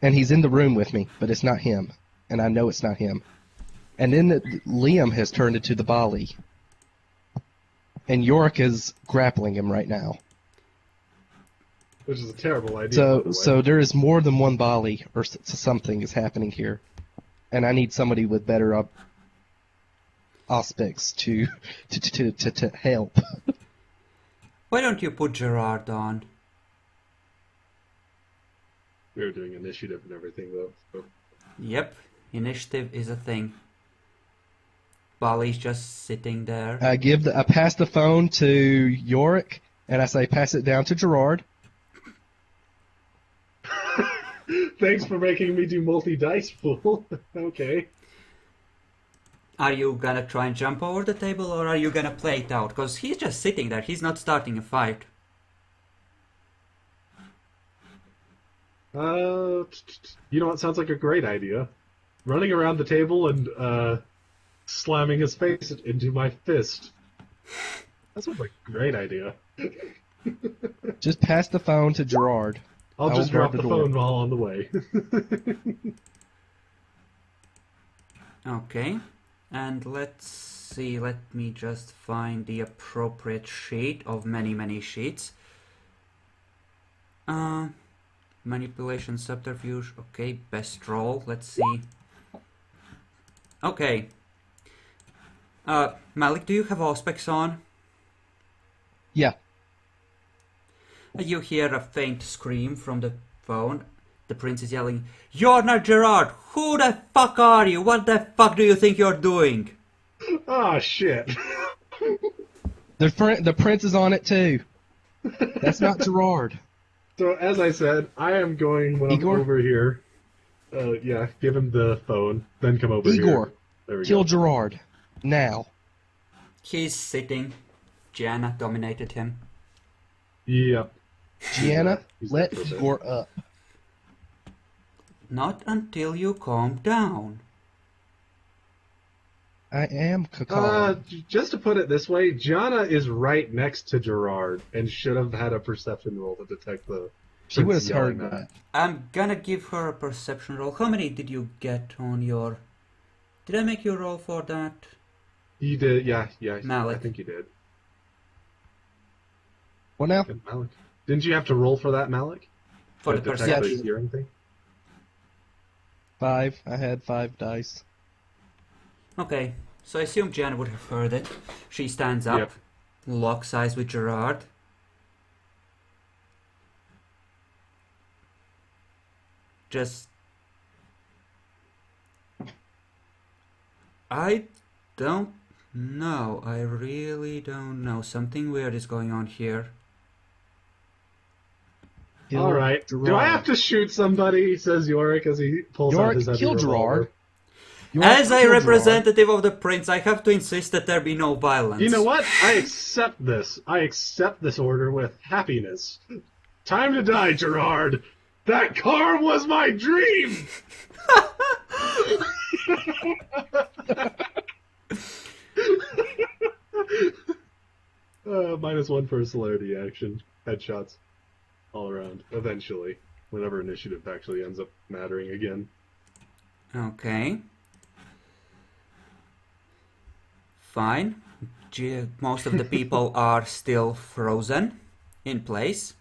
and he's in the room with me, but it's not him, and I know it's not him. And then Liam has turned into the Bali, and Yorick is grappling him right now. Which is a terrible idea. by the way. So there is more than one Bali, or something is happening here, and I need somebody with better aspects to help. Why don't you put Gerard on? We were doing initiative and everything, though. So. Yep, initiative is a thing. Bali's just sitting there. I pass the phone to Yorick, and I say, pass it down to Gerard. Thanks for making me do multi-dice, fool. Okay. Are you gonna try and jump over the table, or are you gonna play it out? Because he's just sitting there, he's not starting a fight. You know what sounds like a great idea? Running around the table and slamming his face into my fist. That sounds like a great idea. Just pass the phone to Gerard. I'll I just will guard drop the the door. phone while on the way. Okay, and let's see, let me just find the appropriate sheet of many sheets. Manipulation, subterfuge, okay, best roll, let's see. Okay. Malik, do you have Auspex on? Yeah. You hear a faint scream from the phone. The prince is yelling, "You're not Gerard! Who the fuck are you? What the fuck do you think you're doing?" Ah, shit. The prince is on it too. That's not Gerard. So, as I said, I am going when Igor? I'm over here. Yeah, give him the phone, then come over here. Igor, There we kill go. Gerard. Now. He's sitting. Gianna dominated him. Yep. Gianna, He's let there for a bit. Igor up. Not until you calm down. I am calm. Just to put it this way, Gianna is right next to Gerard and should have had a perception roll to detect the. She would have prince yelling heard at. that. I'm gonna give her a perception roll. How many did you get on your... Did I make you roll for that? You did, yeah. Malik. I think you did. What now? Good, Malik. Didn't you have to roll for that, Malik? For To the detect perception. the hearing thing? 5. I had 5 dice. Okay, so I assume Gianna would have heard it. She stands up, Yep. locks eyes with Gerard. Just... I don't know. I really don't know. Something weird is going on here. Kill All right. Do I Gerard. have to shoot somebody? Says Yorick as he pulls out Yorick, his heavy kill revolver. Gerard. Yorick, As a kill representative of the prince, I have to insist that there be no violence. You know what? I accept this. I accept this order with happiness. Time to die, Gerard. That car was my dream. -1 for celerity action. Headshots. All around. Eventually. Whenever initiative actually ends up mattering again. Okay. Fine. Most of the people are still frozen in place.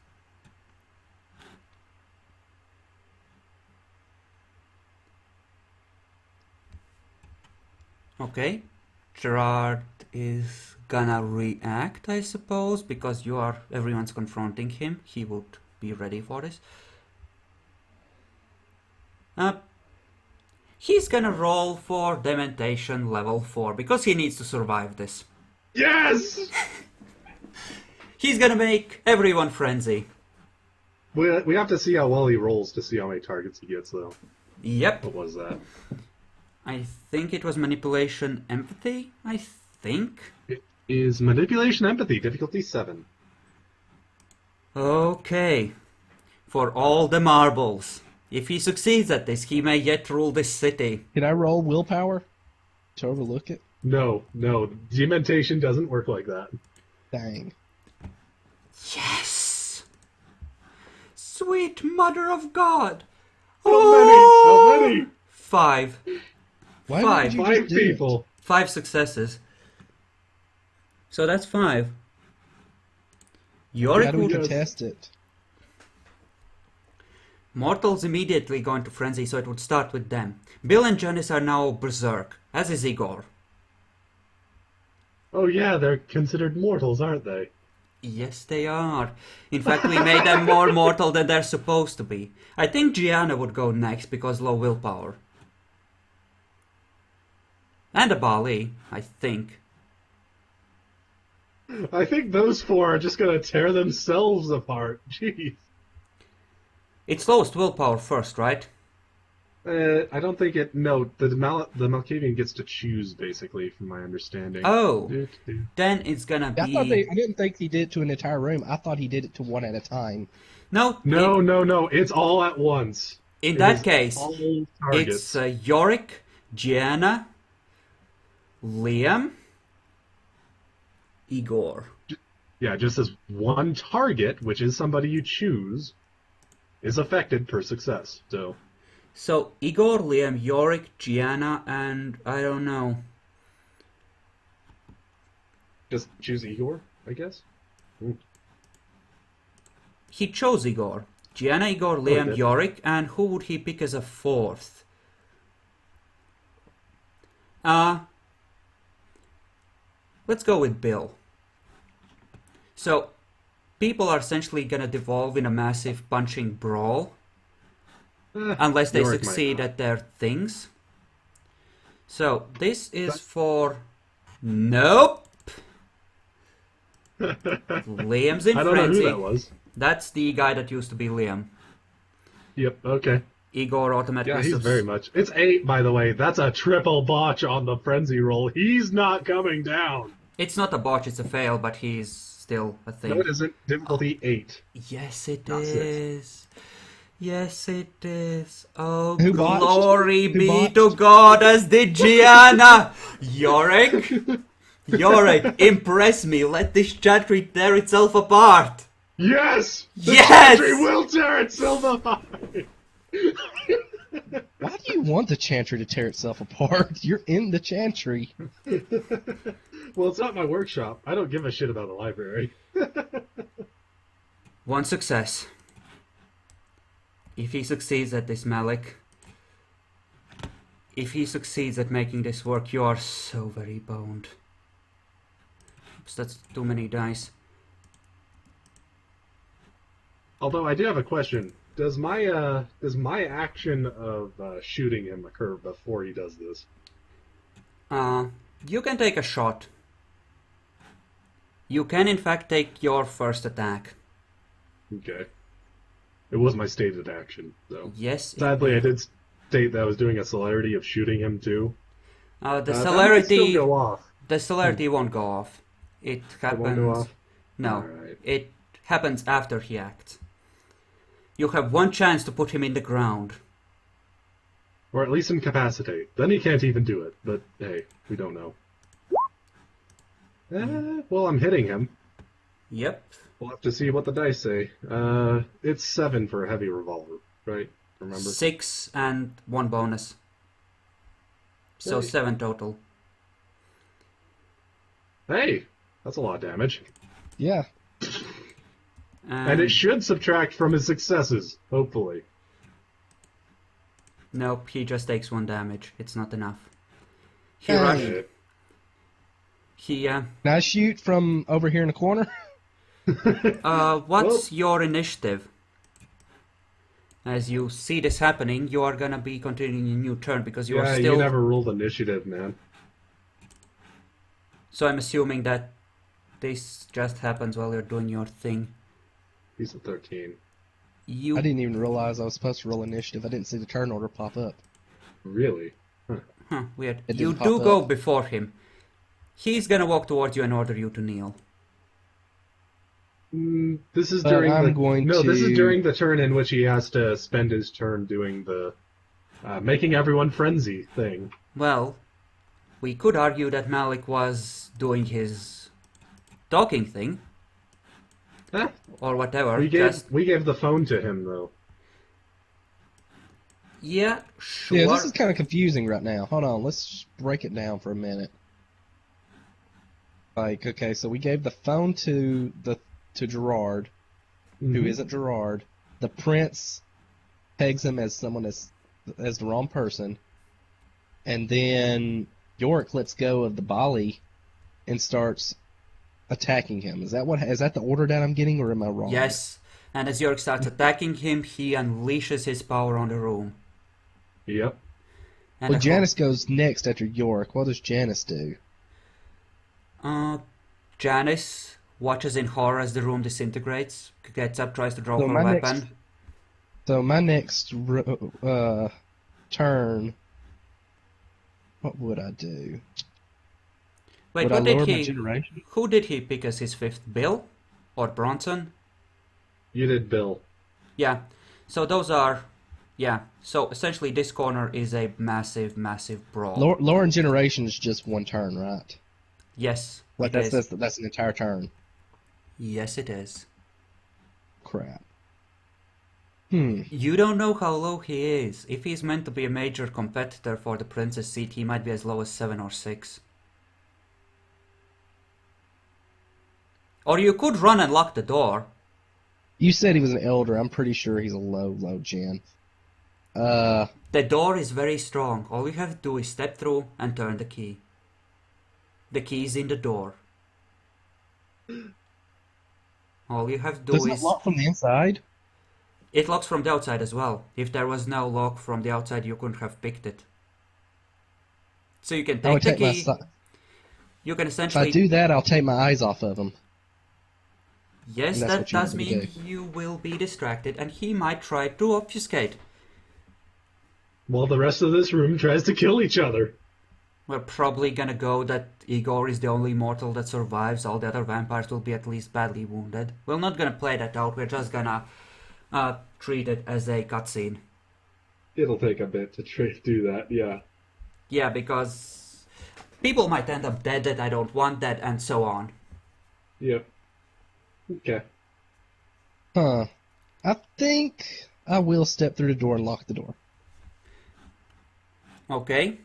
Okay. Gerard is gonna react, I suppose, because everyone's confronting him. He would be ready for this. He's gonna roll for Dementation level 4 because he needs to survive this. Yes! He's gonna make everyone frenzy. We have to see how well he rolls to see how many targets he gets, though. Yep. What was that? I think it was Manipulation Empathy, I think. It is Manipulation Empathy, difficulty 7. Okay. For all the marbles. If he succeeds at this, he may yet rule this city. Can I roll willpower to overlook it? No. Dementation doesn't work like that. Dang. Yes! Sweet Mother of God! How many? 5. Why Five. would you 5 just do it? people. 5 successes. So that's 5. How Yorick do we would... contest it? Mortal's immediately going to frenzy, so it would start with them. Bill and Janice are now berserk, as is Igor. Oh yeah, they're considered mortals, aren't they? Yes, they are. In fact, we made them more mortal than they're supposed to be. I think Gianna would go next because low willpower. And a Bali, I think. I think those 4 are just gonna tear themselves apart. Jeez. It's lowest willpower first, right? I don't think it... No, the Malkavian gets to choose, basically, from my understanding. Oh, then it's gonna I be... didn't think he did it to an entire room. I thought he did it to one at a time. No, No, it's all at once. in It that is case, all targets. it's Yorick, Gianna, Liam, Igor. Yeah, just as one target, which is somebody you choose, is affected per success. So, Igor, Liam, Yorick, Gianna, and I don't know. Just choose Igor, I guess? He chose Igor. Gianna, Igor, Liam, Okay. Yorick, and who would he pick as a 4th? Let's go with Bill. So, people are essentially gonna devolve in a massive punching brawl. Unless they Yorick might succeed not. at their things. So, this is for... Nope! Liam's in I don't know frenzy. who that was. That's the guy that used to be Liam. Yep, okay. Igor automatically... Yeah, he's very much... It's 8, by the way. That's a triple botch on the frenzy roll. He's not coming down. It's not a botch, it's a fail, but he's still a thing. No, it isn't. Difficulty 8. Yes, it Not 6. is. Yes, it is. Oh, Who botched? glory Who be botched? to God as did Gianna! Yorick! Yorick, impress me. Let this Chantry tear itself apart. Yes! The Yes! Chantry will tear itself apart! Why do you want the Chantry to tear itself apart? You're in the Chantry. Well, it's not my workshop. I don't give a shit about the library. 1 success. If he succeeds at this, Malik, if he succeeds at making this work, you are so very boned. Oops, that's too many dice. Although I do have a question. Does my action of shooting him occur before he does this? You can take a shot. You can in fact take your first attack. Okay. It was my stated action, though. Yes. Sadly, I did state that I was doing a celerity of shooting him too. The That might celerity. still go off. The celerity won't go off. It happens. won't go off? No, Alright. it happens after he acts. You have 1 chance to put him in the ground. Or at least incapacitate. Then he can't even do it. But hey, we don't know. Well, I'm hitting him. Yep. We'll have to see what the dice say. It's 7 for a heavy revolver, right? Remember? 6 and 1 bonus. So Right. 7 total. Hey, that's a lot of damage. Yeah. And it should subtract from his successes, hopefully. Nope, he just takes 1 damage. It's not enough. He rushed. Okay. He, Can I shoot from over here in the corner? what's your initiative? As you see this happening, you are gonna be continuing a new turn because you are Yeah, still... you never ruled initiative, man. So I'm assuming that this just happens while you're doing your thing. He's a 13. You... I didn't even realize I was supposed to roll initiative. I didn't see the turn order pop up. Really? Huh, weird. It You didn't do pop go up. before him. He's gonna walk towards you and order you to kneel. This is But during I'm the going this is to- during the turn in which he has to spend his turn doing the making everyone frenzy thing. Well, we could argue that Malik was doing his talking thing, Eh, or whatever. we gave the phone to him though. Yeah, sure. Yeah, this is kind of confusing right now. Hold on, let's break it down for a minute. Like, okay, so we gave the phone to Gerard, who Mhm. isn't Gerard. The prince pegs him as someone as the wrong person, and then York lets go of the Bali and starts attacking him. Is that the order that I'm getting, or am I wrong? Yes, and as York starts attacking him, he unleashes his power on the room. Yep. And Well, the Janice goes next after York. What does Janice do? Janice watches in horror as the room disintegrates, gets up, tries to draw So her my weapon. my next turn, what would I do? Wait, Would I what did lower my he... generation? Who did he pick as his fifth? Bill? Or Bronson? You did Bill. Yeah, so those are... Yeah, so essentially this corner is a massive, massive brawl. Lowering generation is just one turn, right? Yes, Like it is. that's an entire turn. Yes, it is. Crap. You don't know how low he is. If he's meant to be a major competitor for the Princess seat, he might be as low as 7 or 6. Or you could run and lock the door. You said he was an elder. I'm pretty sure he's a low gen. The door is very strong. All you have to do is step through and turn the key. The key's in the door. All you have to do Doesn't is... it lock from the inside? It locks from the outside as well. If there was no lock from the outside, you couldn't have picked it. So you can I would take the take key. my. You can If essentially... I do that, I'll take my eyes off of him. Yes, And that's that what you does want me to mean you will be distracted, and he might try to obfuscate. While the rest of this room tries to kill each other. We're probably gonna go that Igor is the only mortal that survives. All the other vampires will be at least badly wounded. We're not gonna play that out. We're just gonna treat it as a cutscene. It'll take a bit to do that, yeah. Yeah, because people might end up dead that I don't want that, and so on. Yep. Okay. Huh. I think I will step through the door and lock the door. Okay.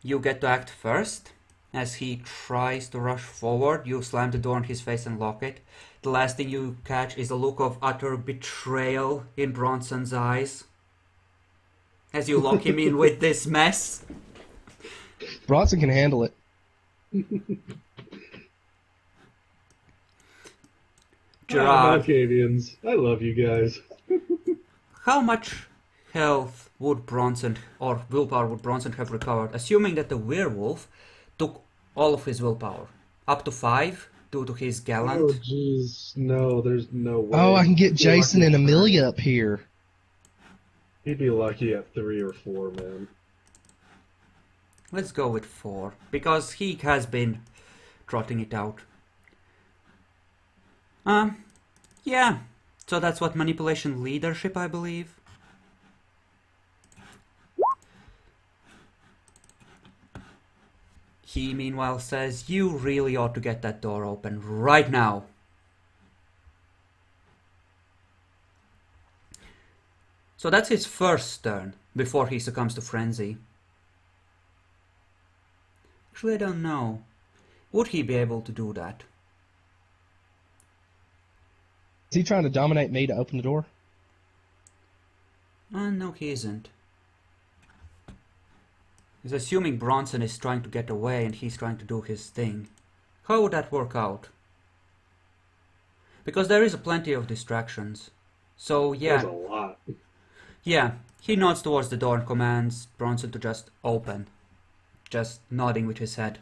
You get to act first. As he tries to rush forward, you slam the door on his face and lock it. The last thing you catch is a look of utter betrayal in Bronson's eyes. As you lock him in with this mess. Bronson can handle it. Gerard, Malkavians. I love you guys. how much health would Bronson, or willpower would Bronson have recovered, assuming that the werewolf took all of his willpower? Up to 5, due to his Oh, gallant. jeez. No, there's no way. Oh, I can get He'd be Jason lucky and at Amelia up here. He'd be lucky at 3 or 4, man. Let's go with 4, because he has been trotting it out. Yeah. So that's what manipulation leadership, I believe. He meanwhile says, you really ought to get that door open right now. So that's his first turn, before he succumbs to frenzy. Actually, I don't know. Would he be able to do that? Is he trying to dominate me to open the door? No, he isn't. He's assuming Bronson is trying to get away and he's trying to do his thing. How would that work out? Because there is plenty of distractions. So yeah. There's a lot. Yeah, he nods towards the door and commands Bronson to just open. Just nodding with his head.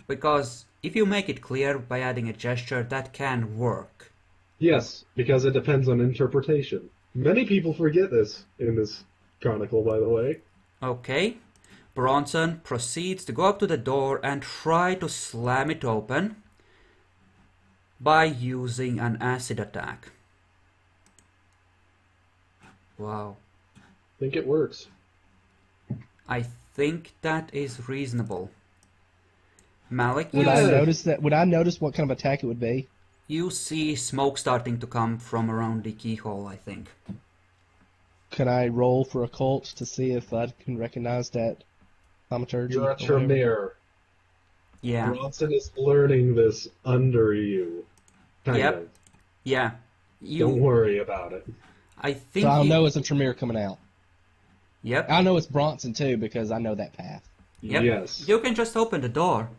Because if you make it clear by adding a gesture, that can work. Yes, because it depends on interpretation. Many people forget this in this Chronicle, by the way. Okay. Bronson proceeds to go up to the door and try to slam it open by using an acid attack. Wow. I think it works. I think that is reasonable. Malik, Would I notice that? Would I notice what kind of attack it would be? you see smoke starting to come from around the keyhole, I think. Can I roll for occult to see if I can recognize that thaumaturgy? You're or a whatever? Tremere. Yeah. Bronson is learning this under you. Kind Yep. of. Yeah. Don't worry about it. I think So I'll you- know it's a Tremere coming out. Yep. I know it's Bronson too because I know that path. Yep. Yes. You can just open the door.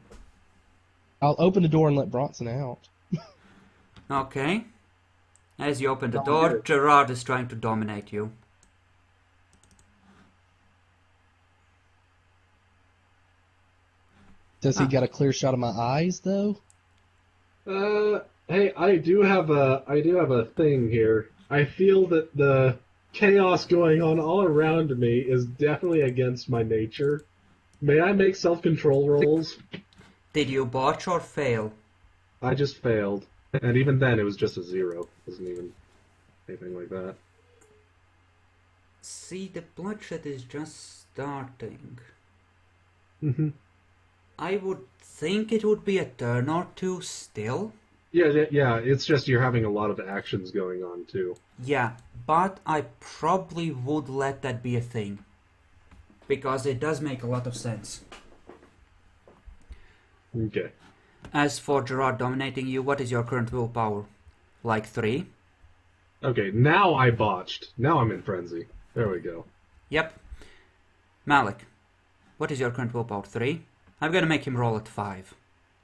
I'll open the door and let Bronson out. Okay. As you open the Don't door, do it. Gerard is trying to dominate you. Does he Ah. get a clear shot of my eyes though? Hey, I do have a thing here. I feel that the chaos going on all around me is definitely against my nature. May I make self-control rolls? Did you botch or fail? I just failed. And even then, it was just a 0. It wasn't even anything like that. See, the bloodshed is just starting. Mm-hmm. I would think it would be a turn or two still. Yeah, it's just you're having a lot of actions going on, too. Yeah, but I probably would let that be a thing. Because it does make a lot of sense. Okay. As for Gerard dominating you, what is your current willpower? Like 3? Okay, now I botched. Now I'm in frenzy. There we go. Yep. Malik, what is your current willpower? 3? I'm gonna make him roll at 5.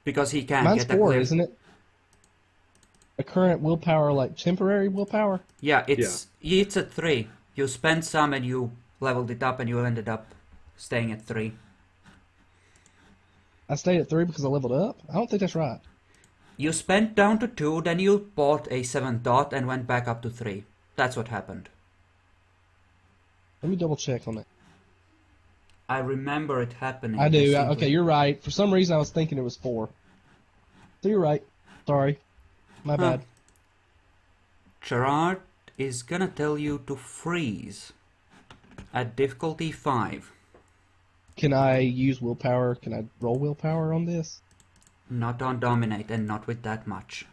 Because he can't Mine's get a 4, clear... isn't it? A current willpower, like temporary willpower? Yeah, it's at 3. You spent some and you leveled it up and you ended up staying at 3. I stayed at 3 because I leveled up? I don't think that's right. You spent down to 2, then you bought a 7th dot and went back up to 3. That's what happened. Let me double check on it. I remember it happening. I do. distinctly. Okay, you're right. For some reason I was thinking it was 4. So you're right. Sorry. My Huh. bad. Gerard is gonna tell you to freeze at difficulty 5. Can I use willpower? Can I roll willpower on this? Not on dominate and not with that much.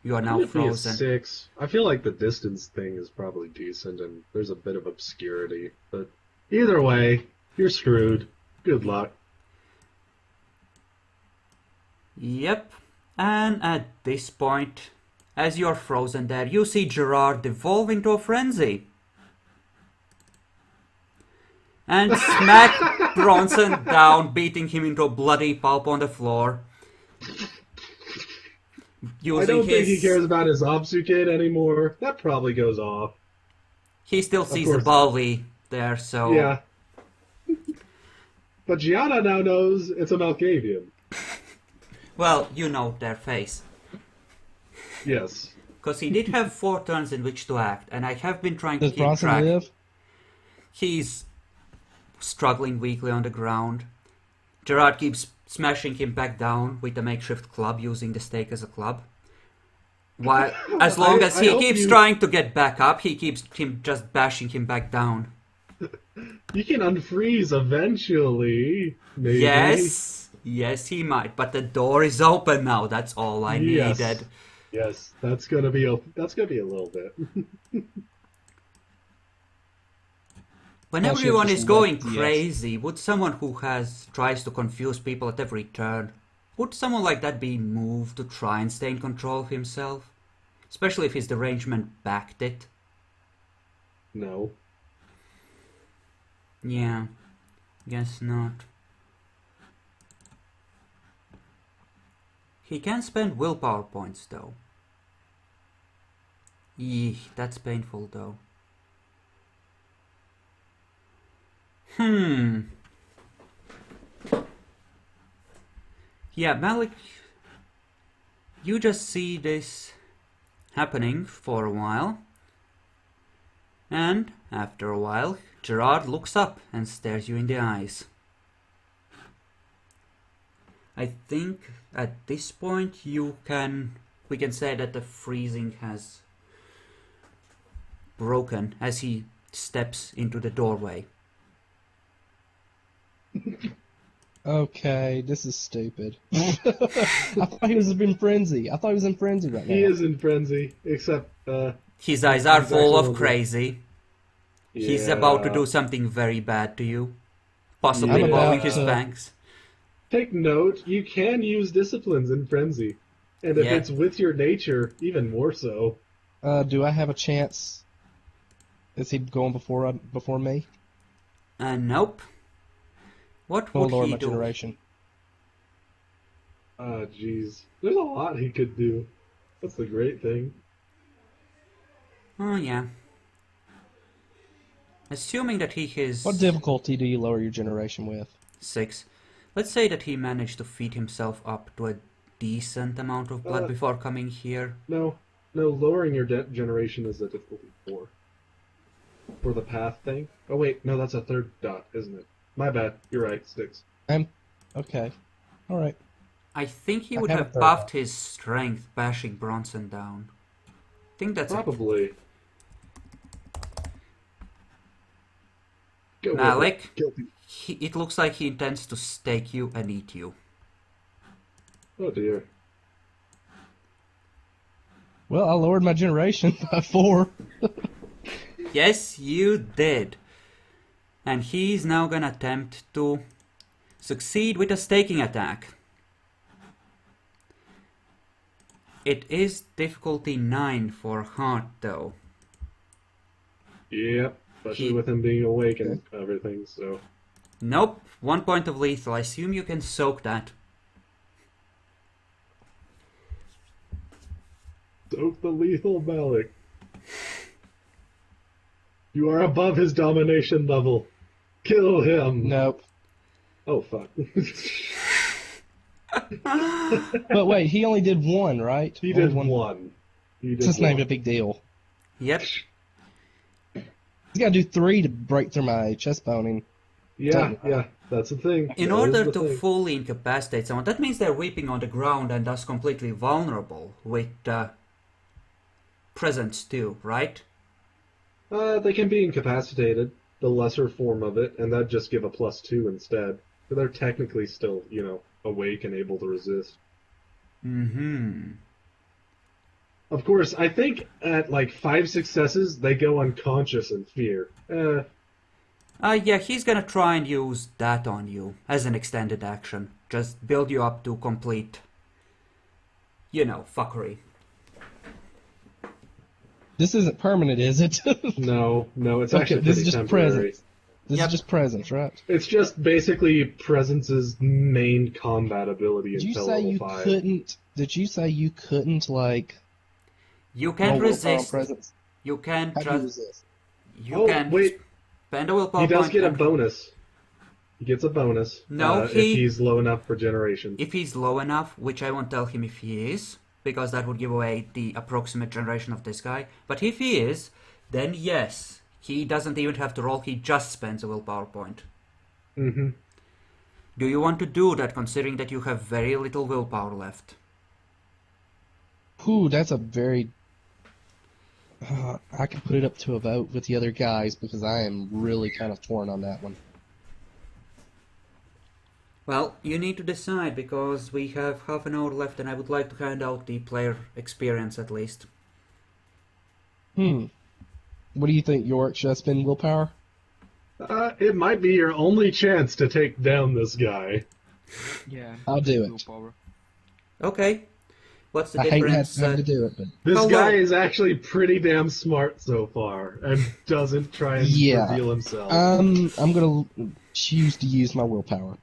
You are now It'd be a frozen. 6. I feel like the distance thing is probably decent, and there's a bit of obscurity. But either way, you're screwed. Good luck. Yep. And at this point, as you're frozen there, you see Gerard devolve into a frenzy. And smack Bronson down, beating him into a bloody pulp on the floor. Using I don't think he his... cares about his obfuscate anymore. That probably goes off. He still sees the course. Balvi there, so... Yeah. But Gianna now knows it's a Malkavian. Well, you know their face. Yes. Because he did have 4 turns in which to act, and I have been trying Does to keep Bronson track. live? He's struggling weakly on the ground. Gerard keeps smashing him back down with the makeshift club, using the stake as a club. While, as long as I he hope keeps you- trying to get back up, he keeps him just bashing him back down. You can unfreeze eventually. Maybe. Yes, he might. But the door is open now. That's all I Yes. needed. Yes, that's gonna be a little bit. When I should've everyone just is going left, yes. crazy, would someone who tries to confuse people at every turn, would someone like that be moved to try and stay in control of himself? Especially if his derangement backed it. No. Yeah, guess not. He can spend willpower points though. Eeh, that's painful though. Yeah, Malik, you just see this happening for a while. And after a while, Gerard looks up and stares you in the eyes. I think at this point we can say that the freezing has broken as he steps into the doorway. Okay, this is stupid. I thought he was in frenzy. I thought he was in frenzy right now. He is in frenzy, except His eyes are he's full actually of crazy. He's about to do something very bad to you. Possibly I'm blowing about his to- fangs. Take note, you can use disciplines in frenzy, and if Yeah. it's with your nature, even more so. Do I have a chance? Is he going before me? Nope. What Oh would Lord, he my do? generation. Jeez, there's a lot he could do. That's the great thing. Oh yeah. Assuming that he is What difficulty do you lower your generation with? 6. Let's say that he managed to feed himself up to a decent amount of blood before coming here. No, lowering your generation is a difficulty 4. For the path thing. Oh wait, no, that's a third dot, isn't it? My bad. You're right. 6. Okay. All right. I think he I would have a have third buffed his strength bashing Bronson down. I think that's it. Probably. Go with it. Malik, Guilty. it looks like he intends to stake you and eat you. Oh dear. Well, I lowered my generation by 4. Yes, you did. And he's now gonna attempt to succeed with a staking attack. It is difficulty 9 for heart though. Yep. Especially He- with him being awake and everything, so. Nope, 1 point of lethal. I assume you can soak that. Soak the lethal Malik. You are above his domination level. Kill him. Nope. Oh fuck. But wait, he only did 1, right? He Only did one. He did It's not even a one. big deal. Yep. He's got to do 3 to break through my chest boning. Yeah, that's the thing. In That order is the to thing. fully incapacitate someone, that means they're weeping on the ground and thus completely vulnerable with presence too, right? They can be incapacitated, the lesser form of it, and that'd just give a +2 instead. But they're technically still, awake and able to resist. Mm-hmm. Of course, I think at like 5 successes, they go unconscious in fear. Yeah, he's gonna try and use that on you as an extended action. Just build you up to complete, fuckery. This isn't permanent, is it? No, it's Okay, actually this pretty is just temporary. presence. This Yep. is just presence, right? It's just basically Presence's main combat ability Did you until say level you 5. couldn't? Did you say you couldn't You roll can willpower resist. presence? You can How do you trust. resist? You can wait, spend a willpower he does point get a and- bonus. He gets a bonus. No, if he- he's low enough for generation. If he's low enough, which I won't tell him if he is, because that would give away the approximate generation of this guy. But if he is, then yes, he doesn't even have to roll, he just spends a willpower point. Mm-hmm. Do you want to do that, considering that you have very little willpower left? Ooh, that's a very. I can put it up to a vote with the other guys because I am really kind of torn on that one. Well, you need to decide, because we have half an hour left and I would like to hand out the player experience at least. What do you think, York? Should I spend willpower? It might be your only chance to take down this guy. Yeah. I'll do it. Willpower. Okay. What's the I hate difference? having to do it, but This Hello. guy is actually pretty damn smart so far, and doesn't try and Yeah. reveal himself. I'm gonna choose to use my willpower.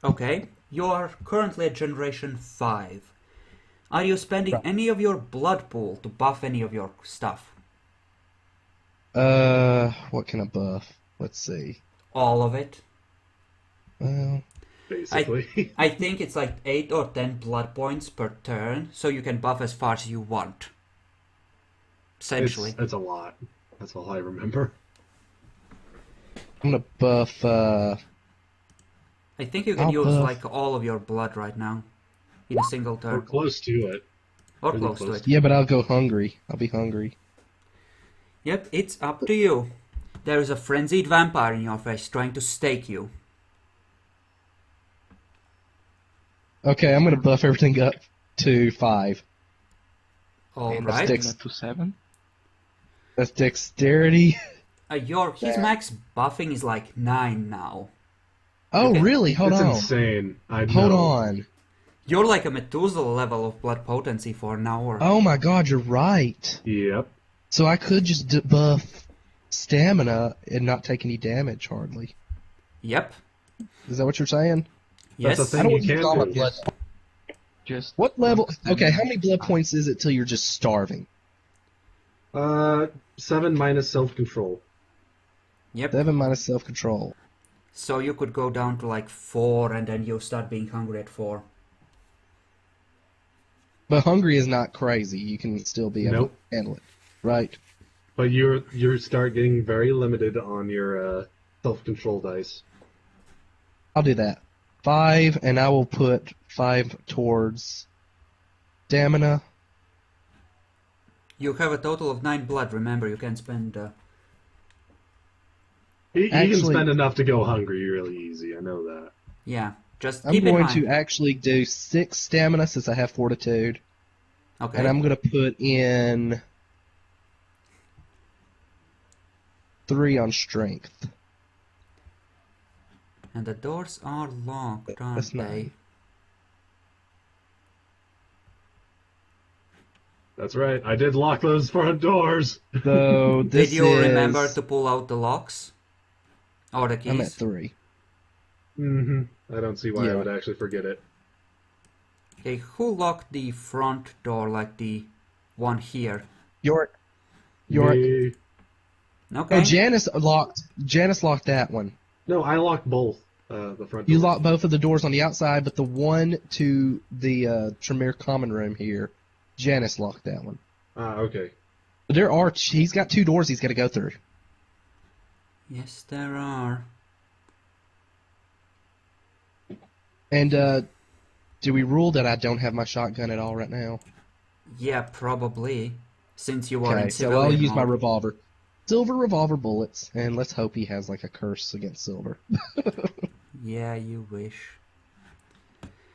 Okay. You are currently at generation 5. Are you spending Right. any of your blood pool to buff any of your stuff? What can I buff? Let's see. All of it? Well, Basically. I think it's like 8 or 10 blood points per turn, so you can buff as far as you want. Essentially. It's a lot. That's all I remember. I'm gonna buff. I think you can I'll use buff. like all of your blood right now in a single We're turn. close to it. Or really close to close. it. Yeah, but I'll go hungry. I'll be hungry. Yep, it's up to you. There is a frenzied vampire in your face trying to stake you. Okay, I'm gonna buff everything up to 5. And Alright. stamina to 7. That's dexterity. His max buffing is like 9 now. Oh, Okay. really? Hold It's on. insane. I know. Hold on. You're like a Methuselah level of blood potency for an hour. Oh my god, you're right. Yep. So I could just buff stamina and not take any damage, hardly. Yep. Is that what you're saying? Yes. That's a I thing don't you use can all my do. blood. Just What level? stamina. Okay, how many blood points is it till you're just starving? 7 minus self-control. Yep. 7 minus self-control. So you could go down to like 4 and then you start being hungry at 4. But hungry is not crazy. You can still be able Nope. to handle it. Right? But you start getting very limited on your self-control dice. I'll do that. 5, and I will put 5 towards stamina. You have a total of 9 blood, remember, you can spend... You can Actually- spend enough to go hungry really easy. I know that. yeah, just I'm keep in going mind. to actually do 6 stamina since I have fortitude. Okay. And I'm going to put in 3 on strength. And the doors are locked, aren't That's they? 9. That's right. I did lock those front doors. So this Did you remember is- to pull out the locks? Or the keys? I'm at 3. Mm-hmm. I don't see why I Yeah. would actually forget it. Okay, who locked the front door, like the one here? York. Me. Okay. Oh, Janice locked that one. No, I locked both. The front You doors. locked both of the doors on the outside, but the one to the Tremere common room here, Janice locked that one. Okay. But he's got 2 doors he's got to go through. Yes, there are. And do we rule that I don't have my shotgun at all right now? Yeah, probably. Since you are Okay, in so civilian I'll use my mode. revolver. Silver revolver bullets, and let's hope he has like a curse against silver. Yeah, you wish.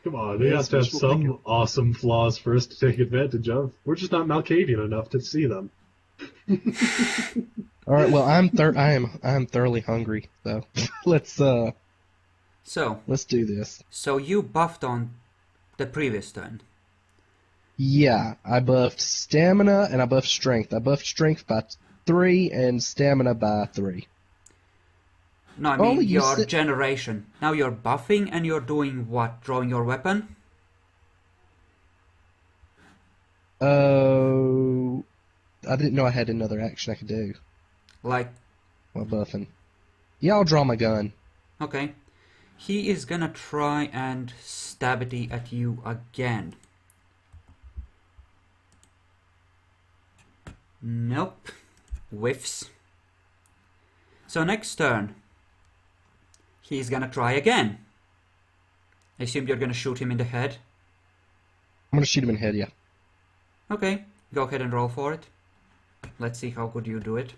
Come on, they Yes, have to have wishful some thinking. awesome flaws for us to take advantage of. We're just not Malkavian enough to see them. All right, well I am thoroughly hungry, so let's do this. So you buffed on the previous turn. Yeah, I buffed stamina and I buffed strength. I buffed strength by 3 and stamina by 3. No, I Oh, mean you your said- generation. Now you're buffing and you're doing what? Drawing your weapon? Oh, I didn't know I had another action I could do Like, while buffing. Yeah, I'll draw my gun. okay. He is gonna try and stab it at you again. Nope. Whiffs. So next turn, he's gonna try again. I assume you're gonna shoot him in the head. I'm gonna shoot him in the head, yeah. Okay, go ahead and roll for it. Let's see how good you do it.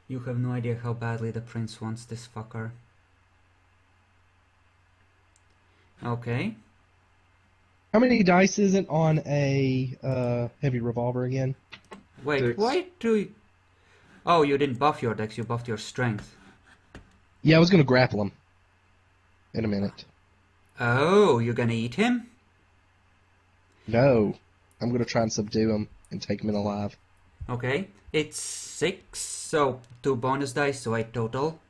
You have no idea how badly the prince wants this fucker. Okay. How many dice is it on a heavy revolver again? Wait, 6. why do you... Oh, you didn't buff your dex, you buffed your strength. Yeah, I was gonna grapple him in a minute. Oh, you're gonna eat him? No, I'm gonna try and subdue him and take him in alive. Okay, it's 6, so 2 bonus dice, so 8 total.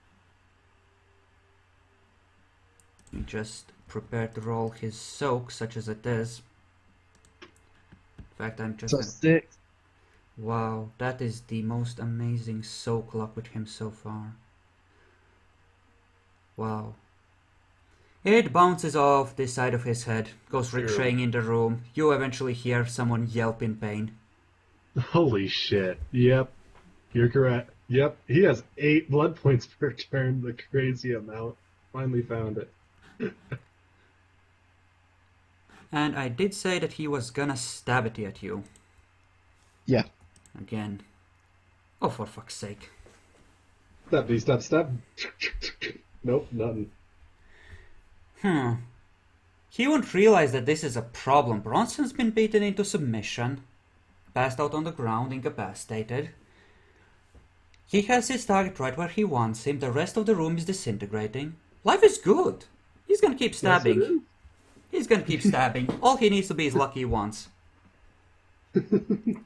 me just prepare to roll his soak, such as it is. In fact, I'm just So gonna... 6. Wow, that is the most amazing soak luck with him so far. Wow. It bounces off the side of his head, goes ricocheting in the room. You eventually hear someone yelp in pain. Holy shit. Yep. You're correct. Yep. He has 8 blood points per turn, the crazy amount. Finally found it. And I did say that he was gonna stab it at you. Yeah. Again. Oh, for fuck's sake. Step. Nope, nothing. He won't realize that this is a problem. Bronson's been beaten into submission, passed out on the ground, incapacitated. He has his target right where he wants him. The rest of the room is disintegrating. Life is good. He's gonna keep stabbing. Yes, it is. He's gonna keep stabbing. All he needs to be is lucky once.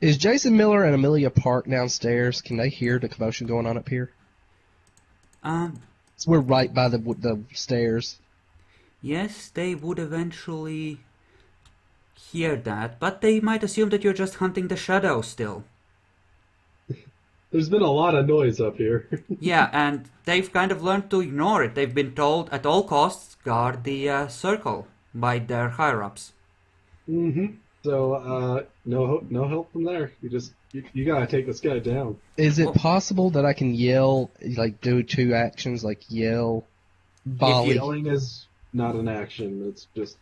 Is Jason Miller and Amelia Park downstairs? Can they hear the commotion going on up here? So we're right by the stairs. Yes, they would eventually hear that, but they might assume that you're just hunting the shadows still. There's been a lot of noise up here. Yeah, and they've kind of learned to ignore it. They've been told at all costs, guard the circle by their higher-ups. Mm-hmm. So, no help from there. You gotta take this guy down. Is it possible that I can yell, like do 2 actions, like yell, volley? Yelling is not an action. It's just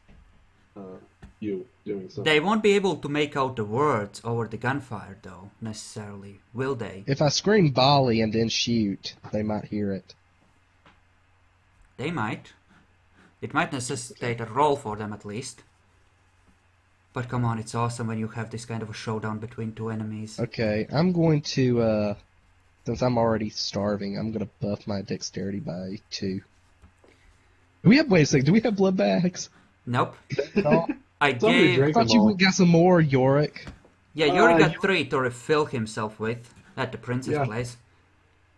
you doing something. They won't be able to make out the words over the gunfire, though, necessarily, will they? If I scream volley and then shoot, they might hear it. They might. It might necessitate a roll for them, at least. But come on, it's awesome when you have this kind of a showdown between 2 enemies. Okay, I'm going to, since I'm already starving, I'm going to buff my dexterity by 2. Wait a second, do we have blood bags? Nope. No. I Somebody gave... drank I thought them all. you got some more, Yorick. Yeah, Yuri got 3 to refill himself with at the prince's Yeah. place.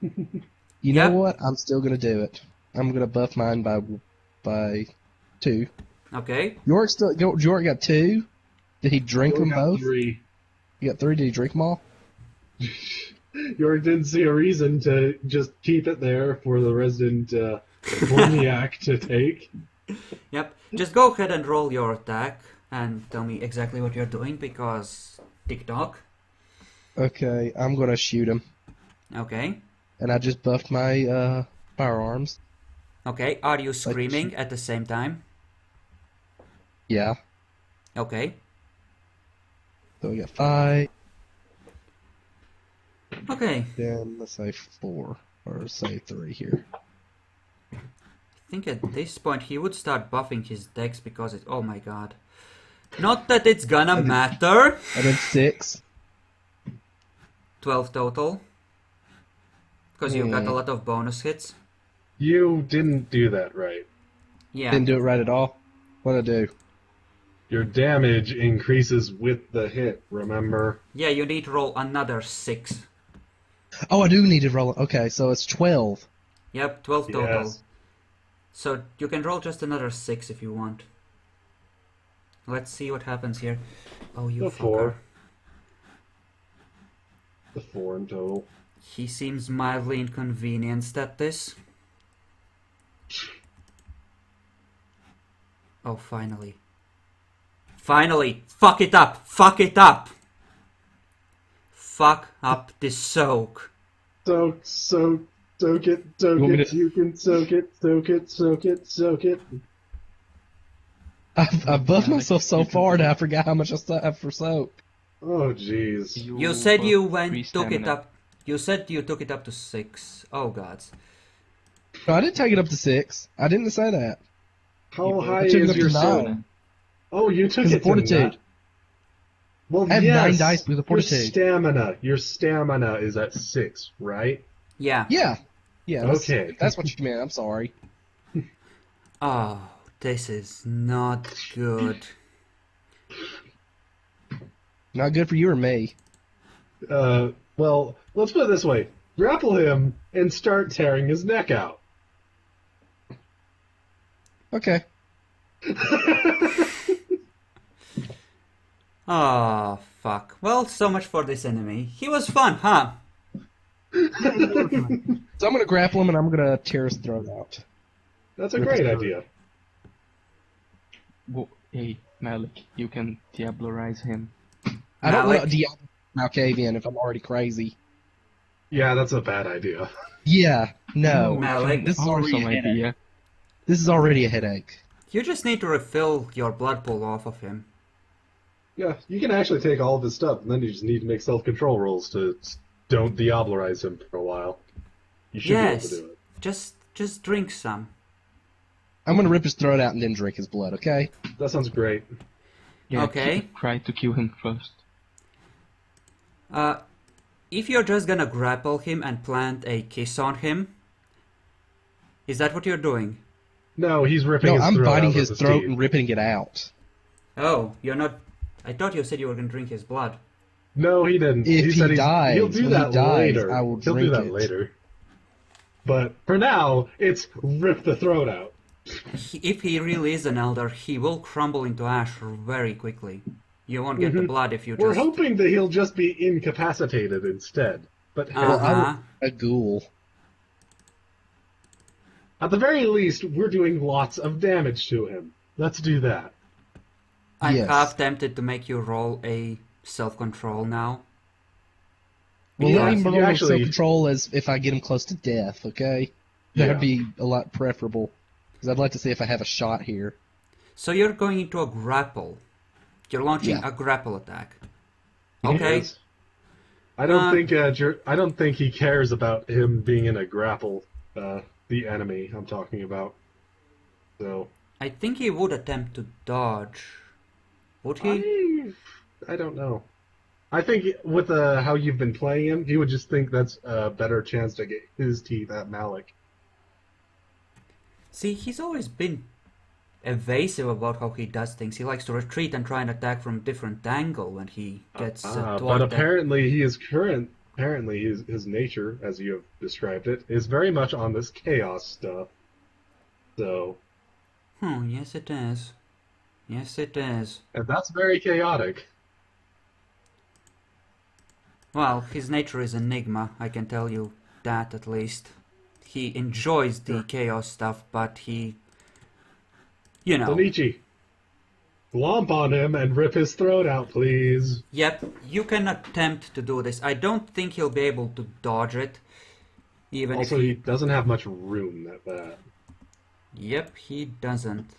You know what? I'm still going to do it. I'm going to buff mine by 2. Okay. Yorick got 2? Did he drink York them got both? 3. You got 3? Did he drink them all? York didn't see a reason to just keep it there for the resident Borniak to take. Yep. Just go ahead and roll your attack and tell me exactly what you're doing, because TikTok. Okay, I'm going to shoot him. Okay. And I just buffed my firearms. Okay. Are you screaming at the same time? Yeah. Okay. So we got 5. Okay. Then let's say 4. Or say 3 here. I think at this point he would start buffing his dex because it... Oh my god. Not that it's gonna matter. I did 6. 12 total. Because you've got a lot of bonus hits. You didn't do that right. Yeah. Didn't do it right at all. What'd I do? Your damage increases with the hit, remember? Yeah, you need to roll another 6. Oh, I do need to roll. Okay, so it's 12. Yep, 12 total. Yes. So you can roll just another 6 if you want. Let's see what happens here. Oh, you The fucker. 4. The 4 in total. He seems mildly inconvenienced at this. Oh, finally. Finally! Fuck it up! Fuck it up! Fuck up the soak. Soak it, you can soak it. I buffed myself so far that I forgot how much I still have for soap. Oh, jeez. You said you buffed 3 went, took it stamina. up. You said you took it up to 6. Oh, gods. No, I didn't take it up to 6. I didn't say that. How high I took it is up your to soak? 9. Oh, you took Because it of fortitude. to 9. Well, I have yes. 9 dice because of fortitude. Your stamina is at 6, right? Yeah. Yeah. Yeah. Okay. That's what you meant. I'm sorry. Oh, this is not good. Not good for you or me. Well, let's put it this way. Grapple him and start tearing his neck out. Okay. Oh, fuck. Well, so much for this enemy. He was fun, huh? So I'm gonna grapple him and I'm gonna tear his throat out. That's a Rip his great throat idea. Well, hey, Malik, you can diablerize him. I don't want Malik? to Diablo Malkavian if I'm already crazy. Yeah, that's a bad idea. Yeah, no. Malik. This is already Awesome a headache. idea. This is already a headache. You just need to refill your blood pool off of him. Yeah, you can actually take all of his stuff, and then you just need to make self-control rolls to don't Diablerize him for a while. You should Yes. be able to do it. Just drink some. I'm gonna rip his throat out and then drink his blood, okay? That sounds great. Yeah, Okay. Try to kill him first. If you're just gonna grapple him and plant a kiss on him, is that what you're doing? No, he's ripping No, his I'm throat biting out his with throat teeth. and ripping it out. Oh, you're not... I thought you said you were gonna drink his blood. No, he didn't. If he he said dies, he'll do when that he dies, later. I will He'll do drink that it. later. But for now, it's rip the throat out. If he really is an elder, he will crumble into ash very quickly. You won't get the blood if you We're just... hoping that he'll just be incapacitated instead. But Uh-huh. A ghoul. at the very least, we're doing lots of damage to him. Let's do that. I'm Yes. half tempted to make you roll a self-control now. Well, Yeah, let me you roll actually- self-control as if I get him close to death, okay? That'd be a lot preferable. Because I'd like to see if I have a shot here. So you're going into a grapple. You're launching Yeah. a grapple attack. Okay. Yes. I don't think he cares about him being in a grapple. The enemy I'm talking about. So I think he would attempt to dodge. Would he? I don't know. I think with how you've been playing him, he would just think that's a better chance to get his teeth at Malik. See, he's always been evasive about how he does things. He likes to retreat and try and attack from a different angle when he gets But thwarted. apparently his nature, as you have described it, is very much on this chaos stuff. So, Yes it is. Yes it is. and that's very chaotic. Well, his nature is enigma, I can tell you that at least. He enjoys the chaos stuff, but he... You know. Sonichi, glomp on him and rip his throat out, please. Yep, you can attempt to do this. I don't think he'll be able to dodge it. Even Also, if he doesn't have much room at that. Yep, he doesn't.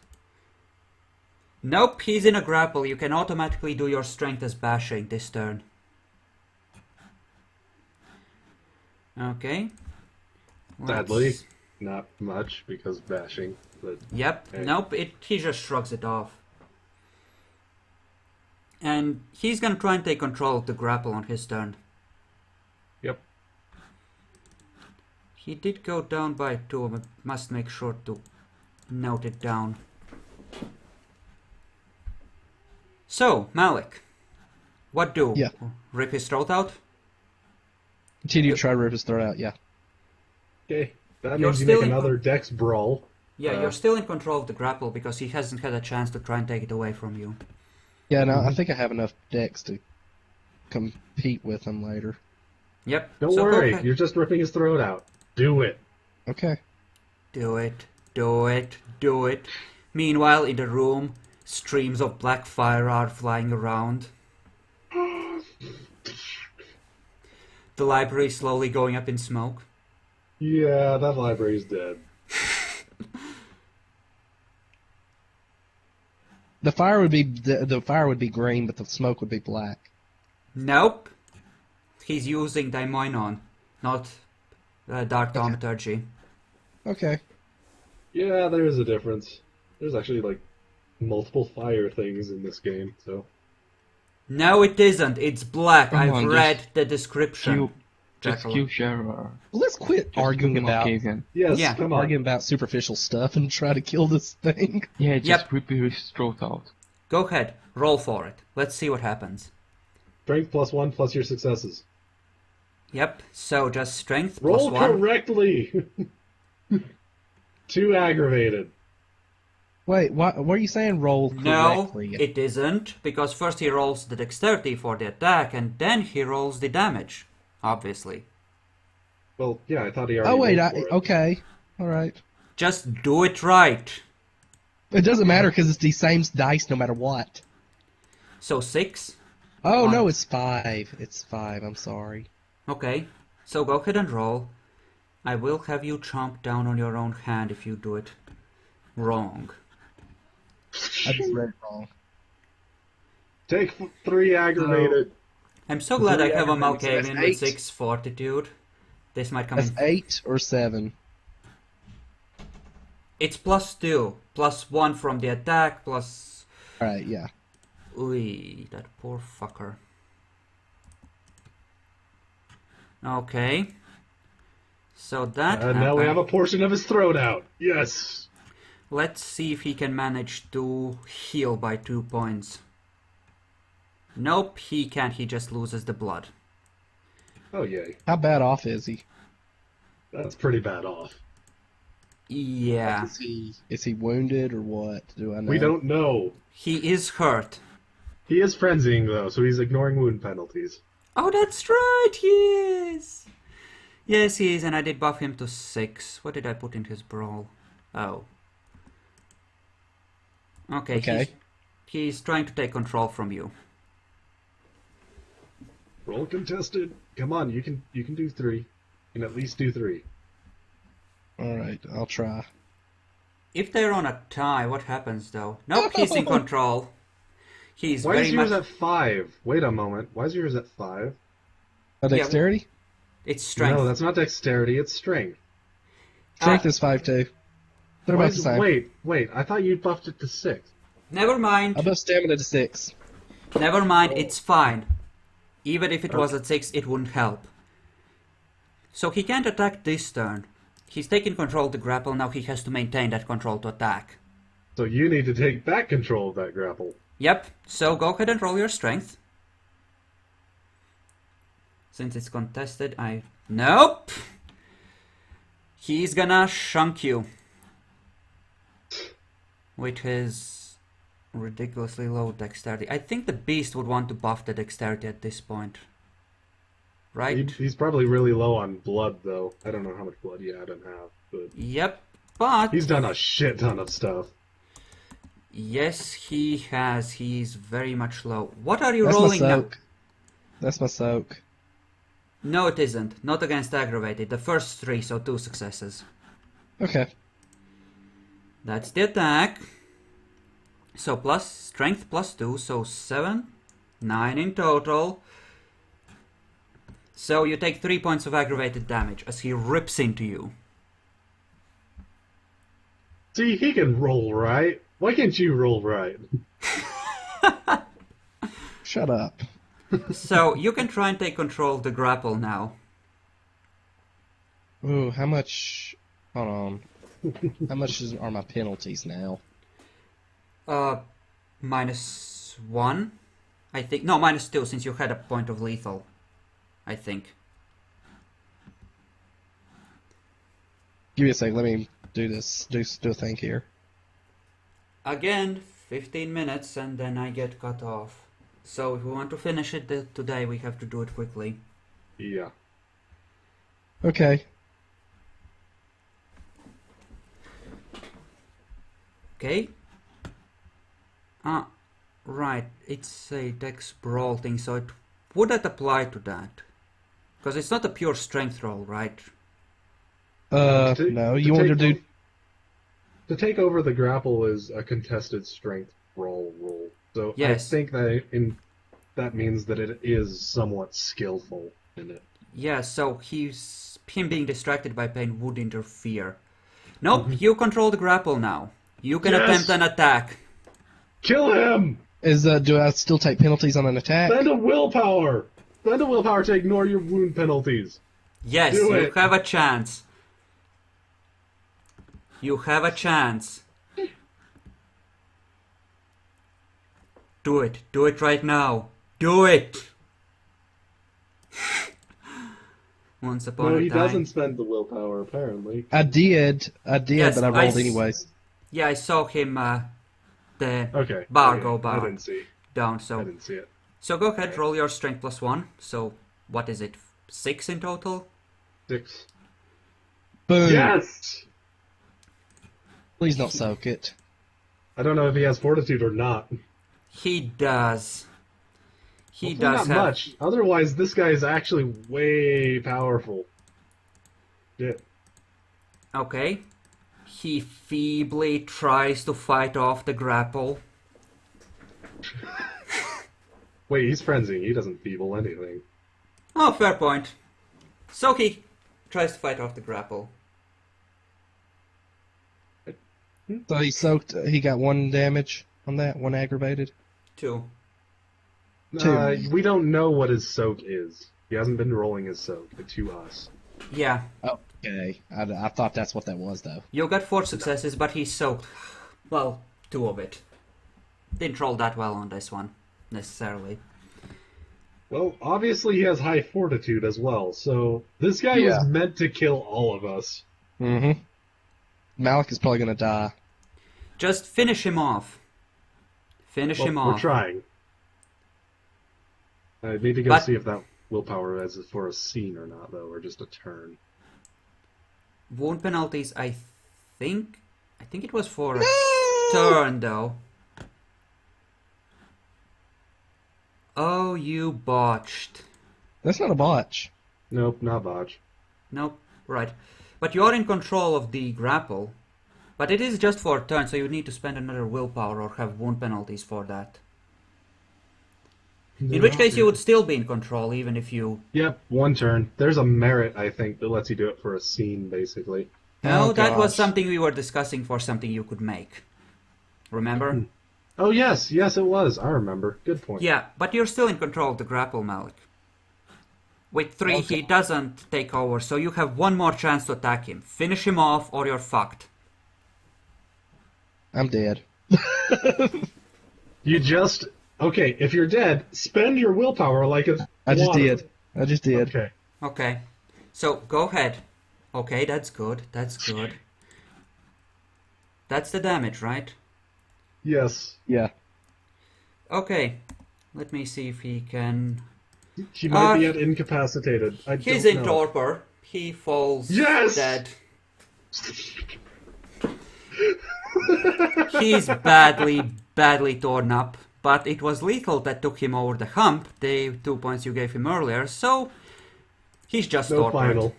Nope, he's in a grapple. You can automatically do your strength as bashing this turn. Okay. Sadly, Let's- not much because bashing. But Yep, Hey. nope, he just shrugs it off. And he's gonna try and take control of the grapple on his turn. yep. He did go down by 2, I must make sure to note it down. So, Malik, what do? Yeah. Rip his throat out? Continue to try to rip his throat out, yeah. Okay, that You're means you still make in- another dex brawl. Yeah, you're still in control of the grapple because he hasn't had a chance to try and take it away from you. Yeah, no, I think I have enough decks to compete with him later. Yep. Don't so go worry, ahead. you're just ripping his throat out. Do it. Okay. Do it, do it, do it. Meanwhile, in the room, streams of black fire are flying around. The library is slowly going up in smoke. Yeah, that library's dead. The fire would be the fire would be green, but the smoke would be black. Nope. He's using Daimoinon, not Dark Thaumaturgy. Okay. Yeah, there is a difference. There's actually like multiple fire things in this game, so No, it isn't. It's black. Come I've on, read just the description. Just Jackal. kill Gerard. Well, let's quit Just arguing kill about Malkavian. yes, Yeah. come on. arguing about superficial stuff and try to kill this thing. Yeah, just Yep. rip his throat out. Go ahead, roll for it. Let's see what happens. Strength +1 plus your successes. Yep, so just strength Roll plus 1. correctly. Too aggravated. Wait, what are you saying? Roll No, correctly? it isn't, because first he rolls the dexterity for the attack, and then he rolls the damage, obviously. Well, yeah, I thought he already Oh wait, rolled for it. okay, all right. Just do it right. It doesn't matter because it's the same dice no matter what. So 6. Oh On- no, it's 5. It's 5. I'm sorry. Okay, so go ahead and roll. I will have you chomp down on your own hand if you do it wrong. I just read it wrong. Take 3 aggravated. I'm so glad I have a aggravated, so that's Malkavian with 8. 6 fortitude. This might come That's in. 8 or 7. It's +2, +1 from the attack, plus... All right, yeah. Ooh, that poor fucker. Okay. So that And now we have happened. a portion of his throat out. Yes. Let's see if he can manage to heal by 2 points. Nope, he can't. He just loses the blood. Oh, yay. How bad off is he? That's pretty bad off. Yeah, Is he wounded or what? Do I know? We don't know. he is hurt. He is frenzying, though, so he's ignoring wound penalties. Oh, that's right, he is. Yes, he is, and I did buff him to 6. What did I put in his brawl? Oh. Okay, Okay. he's trying to take control from you. Roll contested. Come on, you can do 3. You can at least do 3. All right, I'll try. If they're on a tie, what happens though? Nope, he's in control. He's Why very is yours much... at 5? Wait a moment. Why is yours at 5? Dexterity? It's strength. No, that's not dexterity. It's strength. Strength is 5 too. They're Why about the is- same. Wait. I thought you buffed it to 6. Never mind. I buffed stamina to 6. Never mind, it's fine. Even if it was at 6, it wouldn't help. So he can't attack this turn. He's taken control of the grapple, now he has to maintain that control to attack. So you need to take back control of that grapple. Yep, so go ahead and roll your strength. Since it's contested, Nope! He's gonna shunk you. With his ridiculously low dexterity. I think the beast would want to buff the dexterity at this point. Right? He's probably really low on blood, though. I don't know how much blood you had him have, but Yep, but... he's done a shit ton of stuff. Yes, he has. He's very much low. What are you That's my rolling now? soak. That's my soak. No, it isn't. Not against aggravated. The first 3, so 2 successes. Okay. That's the attack. So plus strength plus 2, so 7, 9 in total. So you take 3 points of aggravated damage as he rips into you. See, he can roll right. Why can't you roll right? Shut up. So you can try and take control of the grapple now. Ooh, how much... Hold on. How much are my penalties now? -1, I think. No, -2 since you had a point of lethal, I think. Give me a sec. Let me do this. Do a thing here. Again, 15 minutes and then I get cut off. So if we want to finish it today, we have to do it quickly. Yeah. Okay. Okay. Right. It's a dex brawl thing, so it wouldn't apply to that. Because it's not a pure strength roll, right? No. You want to do... To take over the grapple is a contested strength roll. So Yes. I think that means that it is somewhat skillful in it. Yeah, so him being distracted by pain would interfere. Nope, you control the grapple now. You can Yes! attempt an attack. Kill him! Do I still take penalties on an attack? Spend a willpower! Spend a willpower to ignore your wound penalties. Yes, Do you it. have a chance. You have a chance. Do it. Do it right now. Do it! Once upon No, a he time. doesn't spend the willpower, apparently. I did, Yes, but I rolled anyways. Yeah, I saw him, the Okay. bar okay. go I bar didn't see. down, I so... didn't see it. So go ahead, Okay. roll your strength +1. So, what is it? 6 in total? 6. Boom. Yes! Please don't soak it. I don't know if he has fortitude or not. He does. He Hopefully does not have... much. Otherwise, this guy is actually way powerful. Yeah. Okay. He feebly tries to fight off the grapple. Wait, he's frenzying. He doesn't feeble anything. Oh, fair point. So he tries to fight off the grapple. So he soaked. He got 1 damage on that. 1 aggravated. 2. We don't know what his soak is. He hasn't been rolling his soak to us. Yeah. Okay. I thought that's what that was, though. You got 4 successes, but he soaked, well, 2 of it. Didn't roll that well on this one, necessarily. Well, obviously he has high fortitude as well, so this guy Yeah. was meant to kill all of us. Mm-hmm. Malik is probably gonna die. Just finish him off. Finish him We're off. trying. I need to go But- see if that willpower is for a scene or not, though, or just a turn. Wound penalties, I think it was for a turn, though. Oh, you botched. That's not a botch. Nope, not botch. Nope, right. But you're in control of the grapple. But it is just for a turn, so you need to spend another willpower or have wound penalties for that. In which case you would still be in control, even if you... Yep, 1 turn. There's a merit, I think, that lets you do it for a scene, basically. No, Oh, that was gosh. something we were discussing for something you could make. Remember? Oh, yes, it was. I remember. Good point. Yeah, but you're still in control of the grapple, Malik. With 3, Okay. he doesn't take over, so you have 1 more chance to attack him. Finish him off, or you're fucked. I'm dead. You just... Okay, if you're dead, spend your willpower like it's I just water. did. I just did. Okay. Okay. So, go ahead. Okay, that's good. That's good. That's the damage, right? Yes. Yeah. Okay. Let me see if he can... He might be at incapacitated. He's don't in know. torpor. He falls Yes! dead. He's badly torn up. But it was lethal that took him over the hump, the 2 points you gave him earlier, so he's just No torpid. final.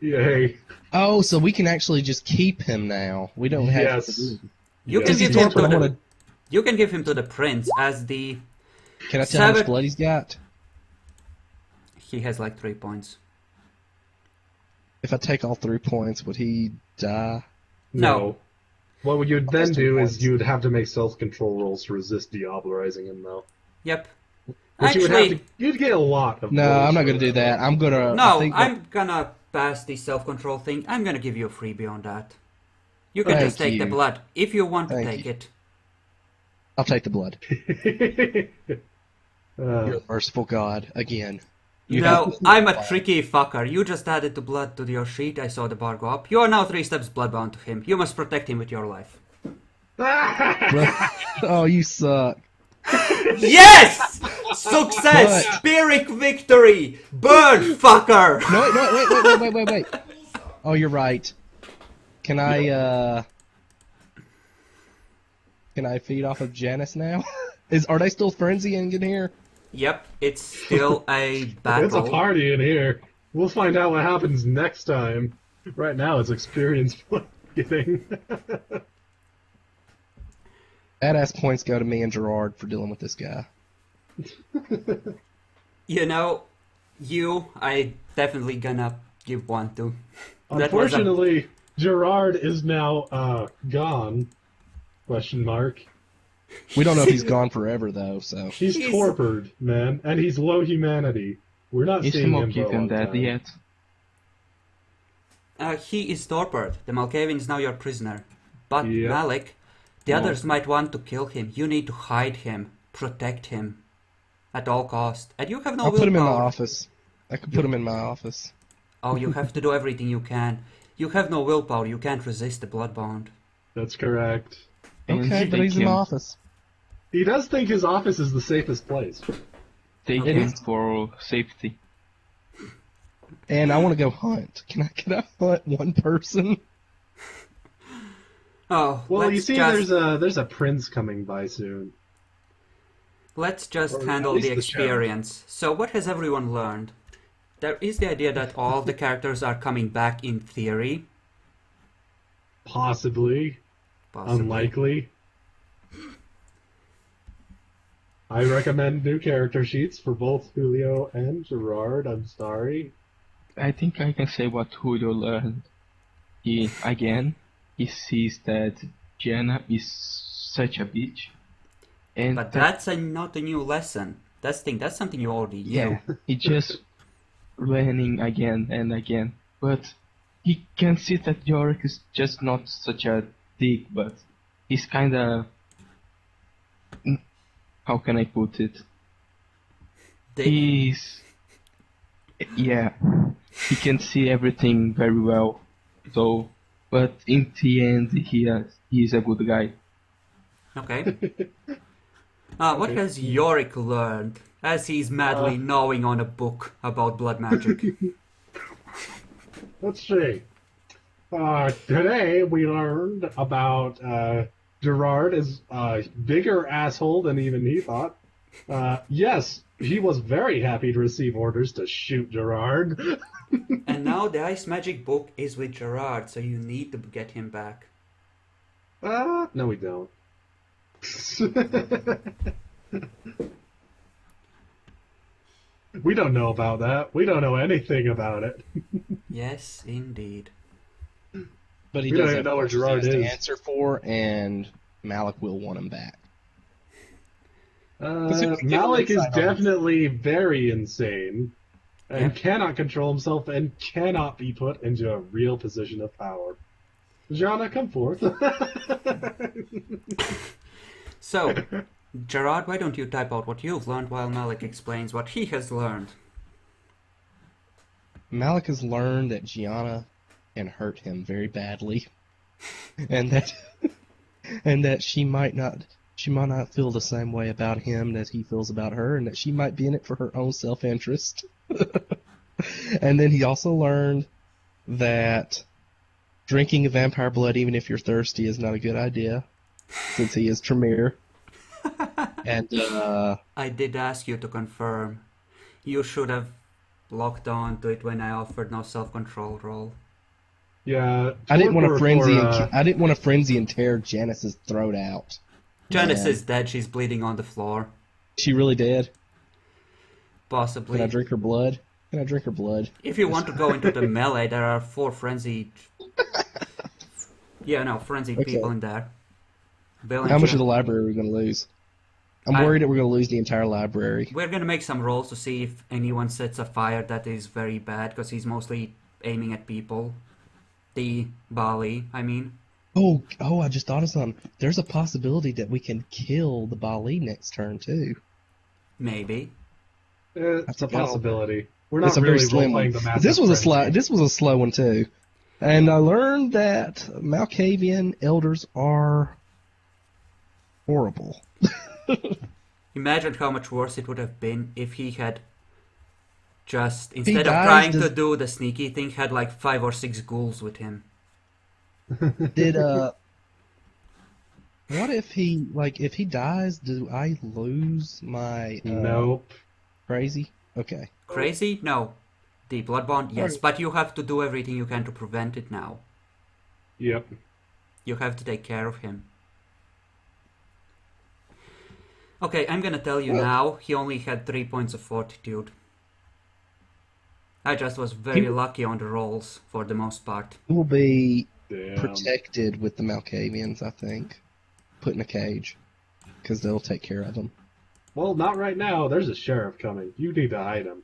Yay. Oh, so we can actually just keep him now. We don't have Yes. to. You Yes. can Is he give him torpid? I to wanna- the you can give him to the prince as the Can I tell how much Seven- blood he's got? he has like 3 points. If I take all 3 points, would he die? No. What you'd then Plus 2 do points. is you'd have to make self-control rolls to resist diablerizing him, though. Yep. Which you would have Actually, to, you'd get a lot of. No, rolls I'm not for gonna do that. I'm gonna. I no, think that- I'm gonna pass the self-control thing. I'm gonna give you a freebie on that. You can Thank just take the you. blood if you want to Thank take you. it. I'll take the blood. Uh, You're a merciful God again. You No, have- I'm a tricky fucker. You just added the blood to your sheet. I saw the bar go up. You are now 3 steps bloodbound to him. You must protect him with your life. Oh, you suck. Yes! Success! What? Pyrrhic victory! Burn, fucker! No, wait. Oh, you're right. Can I feed off of Janice now? Are they still frenzying in here? Yep, it's still a it's a battle. party in here. We'll find out what happens next time. Right now, it's experience point getting. Badass points go to me and Gerard for dealing with this guy. You know, I definitely gonna give one to. That was a- Unfortunately, Gerard is now gone. Question mark. We don't know if he's gone forever though, so He's He's- torpid, man, and he's low humanity. We're not Is seeing he him not for a even long dead time. yet? He is torpid. The Malkavian is now your prisoner. But Yep. Malik, the Oh. others might want to kill him. You need to hide him, protect him, at all cost. And you have no I'll put him in my willpower. office. I could put him in my office. Oh, you have to do everything you can. You have no willpower. You can't resist the bloodbound. That's correct. And Okay, but take he's in my him, office. He does think his office is the safest place. take Okay. him for safety. And I want to go hunt. Can I hunt one person? Oh, Well, let's you see, just there's a prince coming by soon. let's just Or at handle least the the sheriff. experience. So, what has everyone learned? There is the idea that all the characters are coming back in theory. Possibly. Possibly. Unlikely. I recommend new character sheets for both Julio and Gerard. I'm sorry. I think I can say what Julio learned. He sees that Gianna is such a bitch. And But that's not a new lesson. That's something you already knew. yeah, he just learning again and again. But he can see that Yorick is just not such a dick, but he's kinda... How can I put it? Dick. He's... Yeah, he can see everything very well, so... But in the end, he's a good guy. Okay. What Okay. has Yorick learned as he's madly gnawing on a book about blood magic? Let's see. Today we learned about Gerard is a bigger asshole than even he thought. Yes, he was very happy to receive orders to shoot Gerard. And now the ice magic book is with Gerard, so you need to get him back. No, we don't. We don't know about that. We don't know anything about it. Yes, indeed. But he We don't does even have know where questions Gerard he has to is. answer for, and Malik will want him back. Let's see if we can get a Malik is insight on this. definitely very insane and Yeah. cannot control himself and cannot be put into a real position of power. Jana, come forth. So, Gerard, why don't you type out what you've learned while Malik explains what he has learned? Malik has learned that Gianna can hurt him very badly, and that she might not feel the same way about him that he feels about her, and that she might be in it for her own self-interest. And then he also learned that drinking vampire blood, even if you're thirsty, is not a good idea, since he is Tremere. And I did ask you to confirm. You should have locked on to it when I offered no self-control roll. Yeah, I didn't want to torpor frenzy and tear Janice's throat out. Janice Man. is dead, she's bleeding on the floor. She really did. Possibly. Can I drink her blood? If you want to go into the melee, there are 4 frenzied... frenzied Okay. people in there. Bill and How much Jan- of the library are we going to lose? I'm worried that we're going to lose the entire library. We're gonna make some rolls to see if anyone sets a fire that is very bad, because he's mostly aiming at people. The Bali, I mean. Oh, I just thought of something. There's a possibility that we can kill the Bali next turn, too. Maybe. It's a possibility. We're It's not a very really slim role-playing one. the massive This was frenzy. a slow one, too. And I learned that Malkavian elders are horrible. Imagine how much worse it would have been if he had just, instead of dies, trying does- to do the sneaky thing, had like 5 or 6 ghouls with him. Did what if he dies, do I lose my Nope. crazy? Okay. Crazy? No. The blood bond? Yes, Alright. but you have to do everything you can to prevent it now. Yep. You have to take care of him. Okay, I'm gonna tell you now, he only had 3 points of fortitude. I just was very lucky on the rolls, for the most part. He will be Damn. protected with the Malkavians, I think. Put in a cage. Because they'll take care of him. Well, not right now. There's a sheriff coming. You need to hide him.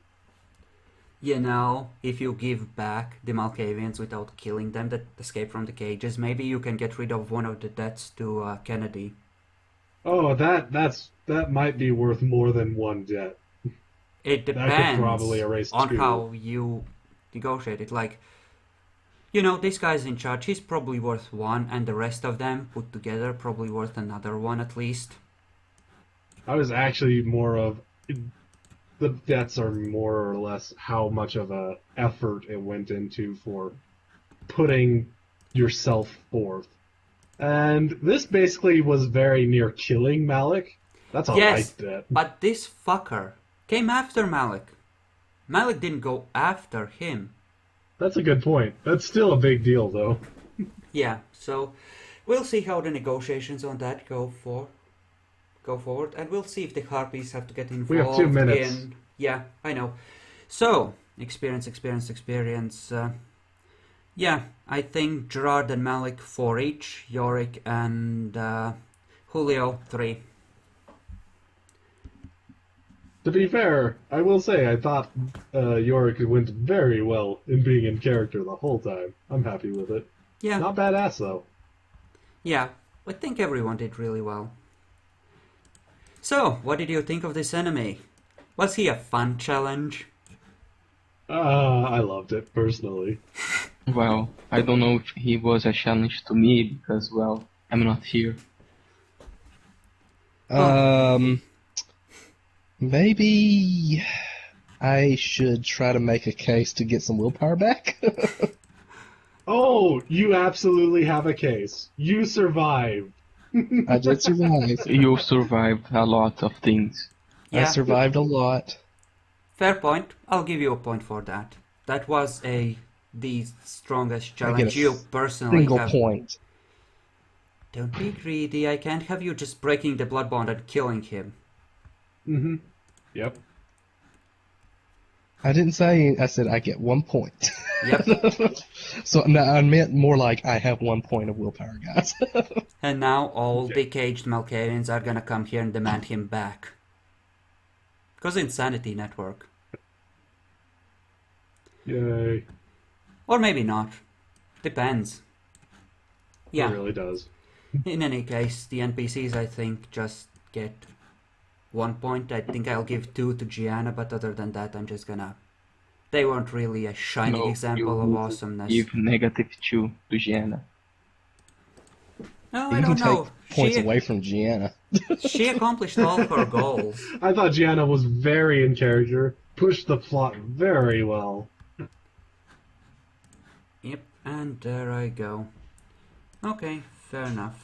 You know, if you give back the Malkavians without killing them that escape from the cages, maybe you can get rid of one of the debts to Kennedy. Oh, that might be worth more than one jet. It could depends probably erase on 2. how you negotiate it. Like, You know, this guy's in charge. He's probably worth 1, and the rest of them put together probably worth another 1 at least. I was actually more of the deaths are more or less how much of a effort it went into for putting yourself forth. And this basically was very near killing Malik. That's a Yes, light death. but this fucker came after Malik. Malik didn't go after him. That's a good point. That's still a big deal, though. Yeah, so we'll see how the negotiations on that go forward, and we'll see if the Harpies have to get involved. We have 2 minutes. Yeah, I know. So, experience. Yeah, I think Gerard and Malik 4 each, Yorick and Julio 3. To be fair, I will say I thought Yorick went very well in being in character the whole time. I'm happy with it. Yeah, Not badass, though. yeah, I think everyone did really well. So, what did you think of this enemy? Was he a fun challenge? I loved it, personally. Well, I don't know if he was a challenge to me because, well, I'm not here. Maybe I should try to make a case to get some willpower back. Oh, you absolutely have a case. You survived. I did survive. You survived a lot of things. Yeah, I survived a lot. fair point. I'll give you a point for that. That was the strongest I get challenge a you personally single have. point. Don't be greedy. I can't have you just breaking the blood bond and killing him. Mm-hmm. Yep. I didn't say. I said I get 1 point. Yep. So no, I meant more like I have 1 point of willpower, guys. And now all the caged Malkavians are gonna come here and demand him back. Because Insanity Network. Yay. Or maybe not. Depends. Yeah. It really does. In any case, the NPCs I think just get 1 point. I think I'll give 2 to Gianna, but other than that I'm just gonna... They weren't really a shining No, example you of would awesomeness. Give -2 to Gianna. No, You I can don't take know. points She, away from Gianna. she accomplished all her goals. I thought Gianna was very in character, pushed the plot very well. Yep, and there I go. Okay, fair enough.